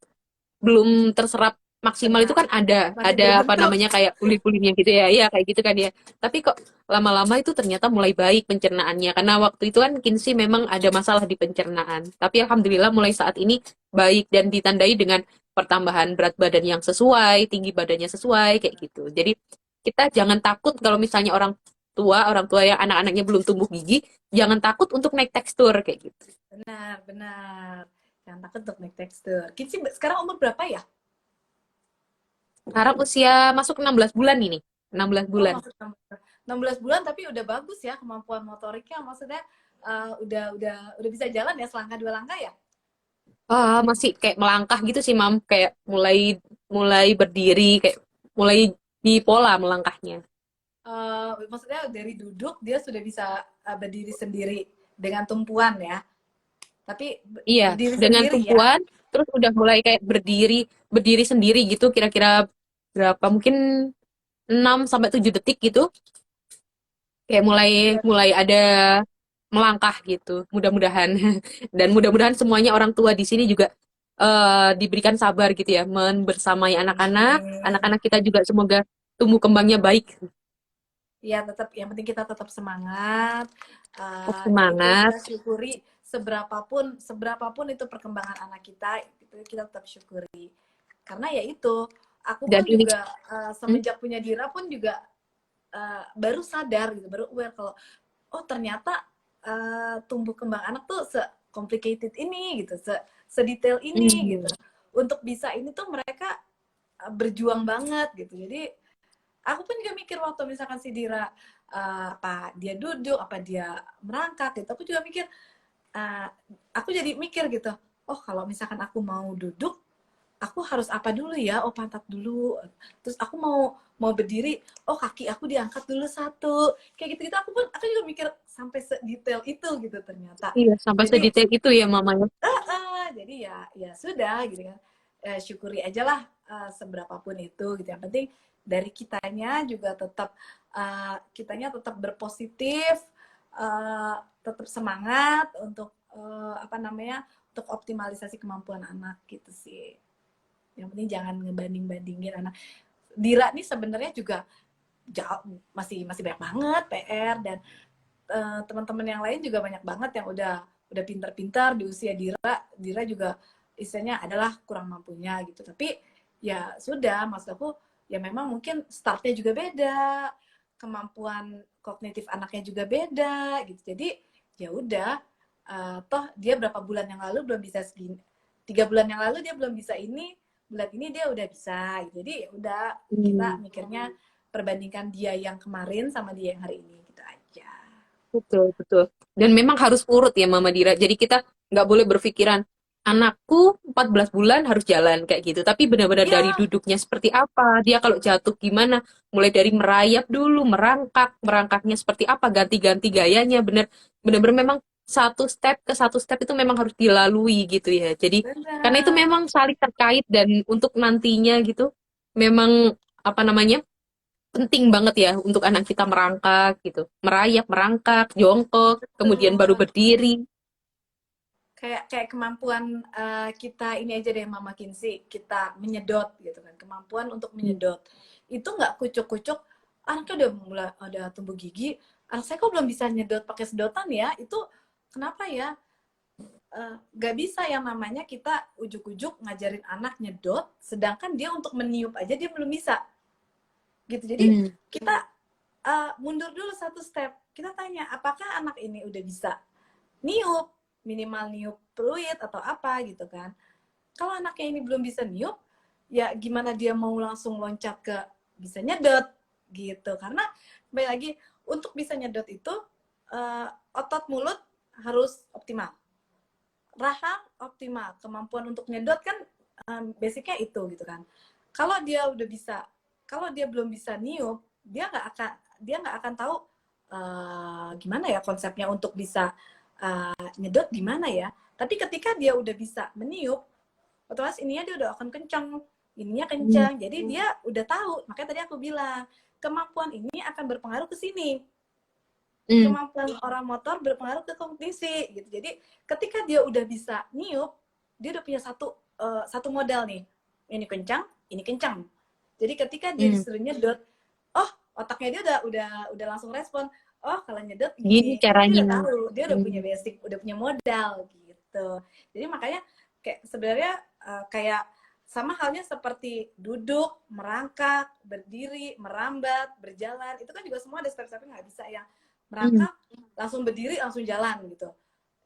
belum terserap maksimal itu Benar. kan ada Masih berbentuk. kayak puli-pulinya gitu ya, iya kayak gitu kan ya. Tapi kok lama-lama itu ternyata mulai baik pencernaannya, karena waktu itu kan Kinsey memang ada masalah di pencernaan, tapi alhamdulillah mulai saat ini baik dan ditandai dengan pertambahan berat badan yang sesuai, tinggi badannya sesuai kayak gitu. Jadi kita jangan takut kalau misalnya orang tua yang anak-anaknya belum tumbuh gigi, jangan takut untuk naik tekstur kayak gitu. Benar. Jangan takut untuk naik tekstur. Kinsi sekarang umur berapa ya? Sekarang usia masuk 16 bulan ini. 16 Oh, bulan. masuk 16 bulan tapi udah bagus ya kemampuan motoriknya. Maksudnya udah bisa jalan ya, selangkah dua langkah ya? Masih kayak melangkah gitu sih, Mam. Kayak mulai mulai berdiri, kayak mulai di pola melangkahnya. maksudnya dari duduk dia sudah bisa berdiri sendiri dengan tumpuan ya. Tapi Iya, berdiri dengan sendiri ya. tumpuan, terus udah mulai kayak berdiri, berdiri sendiri gitu, kira-kira berapa, mungkin 6 sampai 7 detik gitu, kayak mulai mulai ada melangkah gitu, mudah-mudahan. Dan mudah-mudahan semuanya orang tua di sini juga diberikan sabar gitu ya, membersamai anak-anak, Amin. anak-anak kita juga semoga tumbuh kembangnya baik. Ya tetap yang penting kita tetap semangat. Ya itu Semangat. kita syukuri seberapapun itu perkembangan anak kita, itu kita tetap syukuri. Karena ya itu, aku Dan pun ini, juga hmm, semenjak punya Dira pun juga baru sadar gitu, baru aware kalau oh ternyata tumbuh kembang anak tuh se-complicated ini gitu, sedetail ini gitu. hmm, Untuk bisa ini tuh mereka berjuang banget gitu. Jadi aku pun juga mikir waktu misalkan si Dira apa dia duduk, apa dia merangkak gitu. Aku juga mikir, uh, aku jadi mikir gitu. Oh kalau misalkan aku mau duduk, aku harus apa dulu ya? Oh pantat dulu. Terus aku mau mau berdiri, oh kaki aku diangkat dulu satu. Kayak gitu-gitu aku juga mikir sampai sedetail itu gitu ternyata. iya, sampai Jadi sedetail itu ya mamanya. jadi ya ya sudah gitu kan. Syukuri aja lah seberapa pun itu gitu. Yang penting dari kitanya juga tetap kitanya tetap berpositif, tetap semangat untuk apa namanya untuk optimalisasi kemampuan anak gitu sih. Yang penting jangan ngebanding-bandingin anak. Dira nih sebenarnya juga jauh, masih masih banyak banget PR dan teman-teman yang lain juga banyak banget yang udah pintar-pintar di usia Dira. Dira juga istilahnya adalah kurang mampunya gitu. Tapi ya sudah, maksud aku ya memang mungkin startnya juga beda, kemampuan kognitif anaknya juga beda gitu. Jadi ya udah, toh dia berapa bulan yang lalu belum bisa segini, 3 bulan yang lalu dia belum bisa ini, bulan ini dia udah bisa. Jadi ya udah kita Hmm. mikirnya perbandingkan dia yang kemarin sama dia yang hari ini gitu aja. Betul, betul. Dan memang harus urut ya Mama Dira. Jadi kita nggak boleh berpikiran, anakku 14 bulan harus jalan kayak gitu. Tapi benar-benar dari Iya, duduknya seperti apa, dia kalau jatuh gimana, mulai dari merayap dulu, merangkak, merangkaknya seperti apa, ganti-ganti gayanya, benar-benar memang satu step ke satu step itu memang harus dilalui gitu ya. Jadi karena itu benar. memang saling terkait dan untuk nantinya gitu, memang apa namanya, penting banget ya untuk anak kita merangkak gitu. Merayap, merangkak, jongkok, kemudian baru Betul. berdiri. Kayak kayak kemampuan kita ini aja deh Mama Kinsey, kita menyedot gitu kan. Kemampuan untuk menyedot. Itu nggak kucuk-kucuk, anaknya udah mulai ada tumbuh gigi, anak saya kok belum bisa nyedot pakai sedotan ya? Itu kenapa ya? Nggak bisa yang namanya kita ujuk-ujuk ngajarin anak nyedot, sedangkan dia untuk meniup aja dia belum bisa. Gitu. Jadi Hmm. kita mundur dulu satu step. Kita tanya, apakah anak ini udah bisa niup, minimal niup peluit atau apa gitu kan. Kalau anaknya ini belum bisa niup, ya gimana dia mau langsung loncat ke bisa nyedot gitu. Karena kembali lagi, untuk bisa nyedot itu otot mulut harus optimal. Rahang optimal. Kemampuan untuk nyedot kan basicnya itu gitu kan. Kalau dia udah bisa, kalau dia belum bisa niup, dia nggak akan tahu gimana ya konsepnya untuk bisa nyedot gimana ya. Tapi ketika dia udah bisa meniup, otomatis ininya dia udah akan kencang, ininya Hmm. kencang. Jadi dia udah tahu. Makanya tadi aku bilang kemampuan ini akan berpengaruh ke sini. Hmm. Kemampuan orang motor berpengaruh ke kognisi gitu. Jadi ketika dia udah bisa niup, dia udah punya satu modal nih. Ini kencang, ini kencang. Jadi ketika dia Hmm. disuruh nyedot, oh otaknya dia udah langsung respon. Oh kalau nyedot Gini gini, karena dia caranya. udah tahu, dia udah punya Hmm. basic, udah punya modal gitu. Jadi makanya kayak sebenarnya kayak sama halnya seperti duduk, merangkak, berdiri, merambat, berjalan, itu kan juga semua ada step-stepnya, nggak bisa yang Hmm. merangkak langsung berdiri langsung jalan gitu.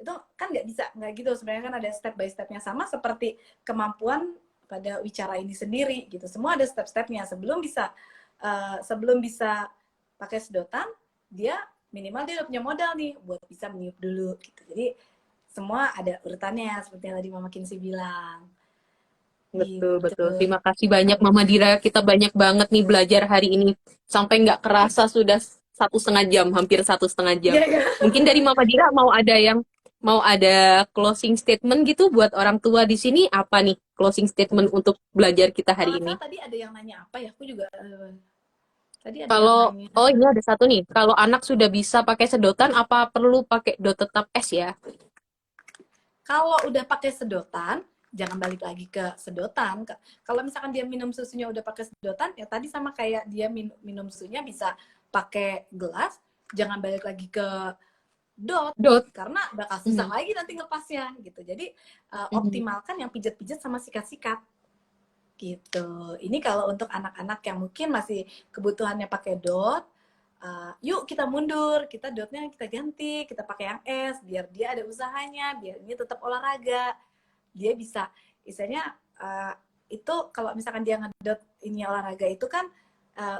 Itu kan nggak bisa, nggak gitu. Sebenarnya kan ada step by stepnya, sama seperti kemampuan pada wicara ini sendiri gitu. Semua ada step-stepnya sebelum bisa pakai sedotan, dia minimal dia udah punya modal nih buat bisa meniup dulu gitu. Jadi semua ada urutannya seperti yang tadi Mama Kinsey bilang. Betul, gitu. betul. Terima kasih banyak Mama Dira. Kita banyak banget nih belajar hari ini. Sampai nggak kerasa sudah 1,5 jam, hampir 1,5 jam. Iya ya. Mungkin dari Mama Dira mau ada closing statement gitu buat orang tua di sini. Apa nih closing statement untuk belajar kita Kalau hari nggak ini? salah tadi ada yang nanya apa ya? Aku juga tadi ada yang Kalau, nanya. oh ini ada satu nih. Kalau anak sudah bisa pakai sedotan, apa perlu pakai dot tetap es ya? Kalau udah pakai sedotan, jangan balik lagi ke sedotan. Kalau misalkan dia minum susunya udah pakai sedotan, ya tadi sama kayak dia minum susunya bisa pakai gelas, jangan balik lagi ke dot Dot. karena bakal susah lagi nanti ngepasnya gitu. Jadi optimalkan yang pijat-pijat sama sikat-sikat gitu. Ini kalau untuk anak-anak yang mungkin masih kebutuhannya pakai dot, yuk kita mundur, kita dotnya kita ganti, kita pakai yang S, biar dia ada usahanya, biar ini tetap olahraga, dia bisa, misalnya itu kalau misalkan dia ngedot ini olahraga itu kan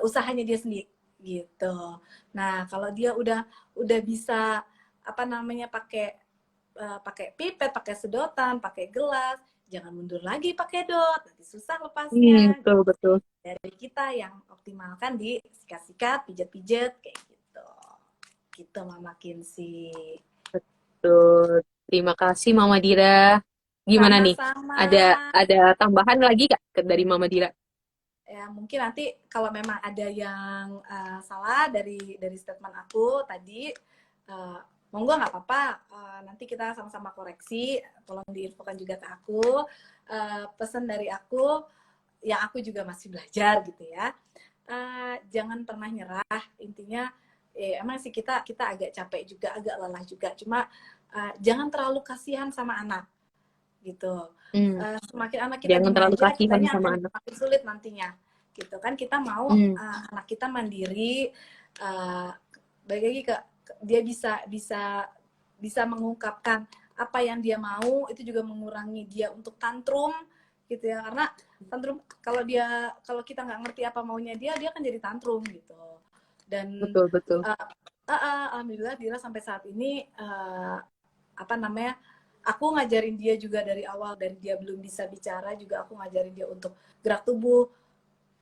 usahanya dia sendiri gitu. Nah kalau dia udah bisa apa namanya pakai pipet, pakai sedotan, pakai gelas, jangan mundur lagi pakai dot, nanti susah lepasnya. Betul, betul. Dari kita yang optimalkan di sikat-sikat, pijat-pijat kayak gitu. Gitu Mama Kinsey. Betul. Terima kasih Mama Dira. Gimana nih? Sama-sama. Ada tambahan lagi gak dari Mama Dira? Ya mungkin nanti kalau memang ada yang salah dari statement aku tadi, monggo nggak apa-apa. Nanti kita sama-sama koreksi. Tolong diinfokan juga ke aku. Pesan dari aku, yang aku juga masih belajar gitu ya. Jangan pernah nyerah. Intinya emang sih kita agak capek juga, agak lelah juga. Cuma jangan terlalu kasihan sama anak gitu. Semakin anak kita Jangan terlalu dimanja, kasihan kitanya sama akan anak. makin sulit nantinya. Gitu kan kita mau anak kita mandiri, balik lagi ke dia bisa mengungkapkan apa yang dia mau, itu juga mengurangi dia untuk tantrum gitu ya, karena tantrum kalau kita nggak ngerti apa maunya dia kan jadi tantrum gitu. Dan Betul. alhamdulillah Dira sampai saat ini apa namanya, aku ngajarin dia juga dari awal, dari dia belum bisa bicara juga aku ngajarin dia untuk gerak tubuh,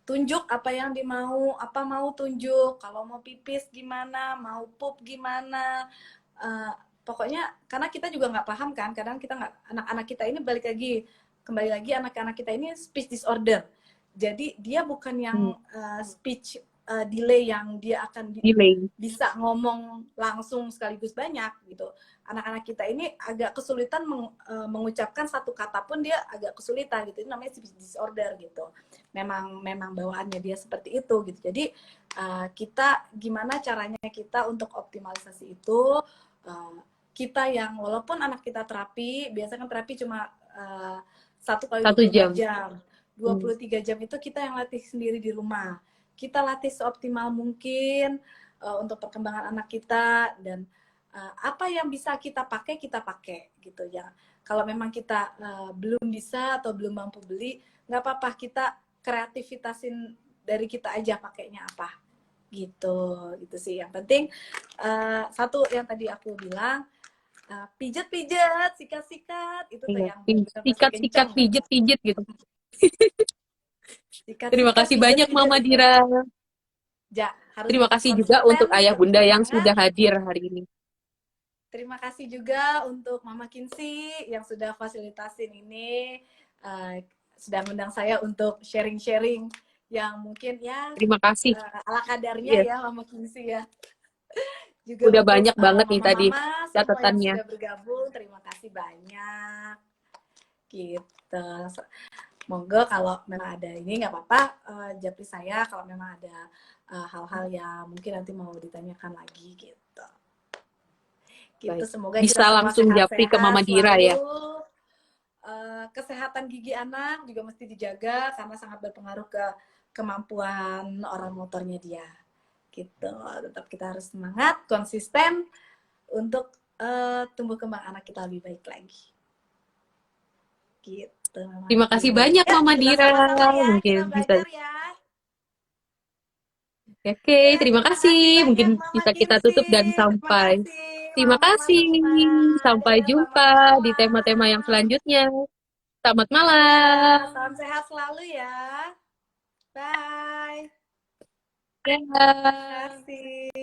tunjuk apa yang dia mau, apa mau tunjuk, kalau mau pipis gimana, mau pup gimana, pokoknya karena kita juga nggak paham kan, kadang kita nggak, anak-anak kita ini kembali lagi anak-anak kita ini speech disorder, jadi dia bukan yang speech delay yang dia akan bisa ngomong langsung sekaligus banyak gitu. Anak-anak kita ini agak kesulitan mengucapkan satu kata pun dia agak kesulitan gitu. Itu namanya speech disorder gitu. Memang bawaannya dia seperti itu gitu. Jadi kita gimana caranya kita untuk optimalisasi itu, kita yang walaupun anak kita terapi, biasanya kan terapi cuma 1 kali 24 jam. 23 jam itu kita yang latih sendiri di rumah. Kita latih seoptimal mungkin untuk perkembangan anak kita, dan apa yang bisa kita pakai gitu ya. Kalau memang kita belum bisa atau belum mampu beli, nggak apa-apa, kita kreativitasin dari kita aja pakainya apa gitu sih. Yang penting satu yang tadi aku bilang, pijat-pijat, sikat-sikat itu tuh yang sikat-sikat, pijat-pijat gitu. Terima kasih banyak Mama Dira. Terima kasih juga untuk ayah bunda yang sudah hadir hari ini. Terima kasih juga untuk Mama Kinsey yang sudah fasilitasin ini, sudah mengundang saya untuk sharing-sharing yang mungkin ya terima kasih ala kadarnya ya Mama Kinsey ya. Juga udah untuk, banyak banget nih tadi catatannya. Yang sudah bergabung, terima kasih banyak. Gitu. Monggo kalau memang ada ini nggak apa-apa, japri saya kalau memang ada hal-hal yang mungkin nanti mau ditanyakan lagi gitu. Gitu. Semoga bisa kita langsung japri ke Mama Dira ya. Kesehatan gigi anak juga mesti dijaga karena sangat berpengaruh ke kemampuan oral motornya dia. Gitu. Tetap kita harus semangat, konsisten untuk tumbuh kembang anak kita lebih baik lagi. Gitu. Terima kasih banyak Mama Dira. Mungkin bisa ya. Oke, terima kasih. Mungkin bisa kita tutup dan sampai. Terima kasih. Sampai jumpa di tema-tema yang selanjutnya. Selamat Ya, malam. salam sehat selalu ya. Bye. Ya. Terima kasih.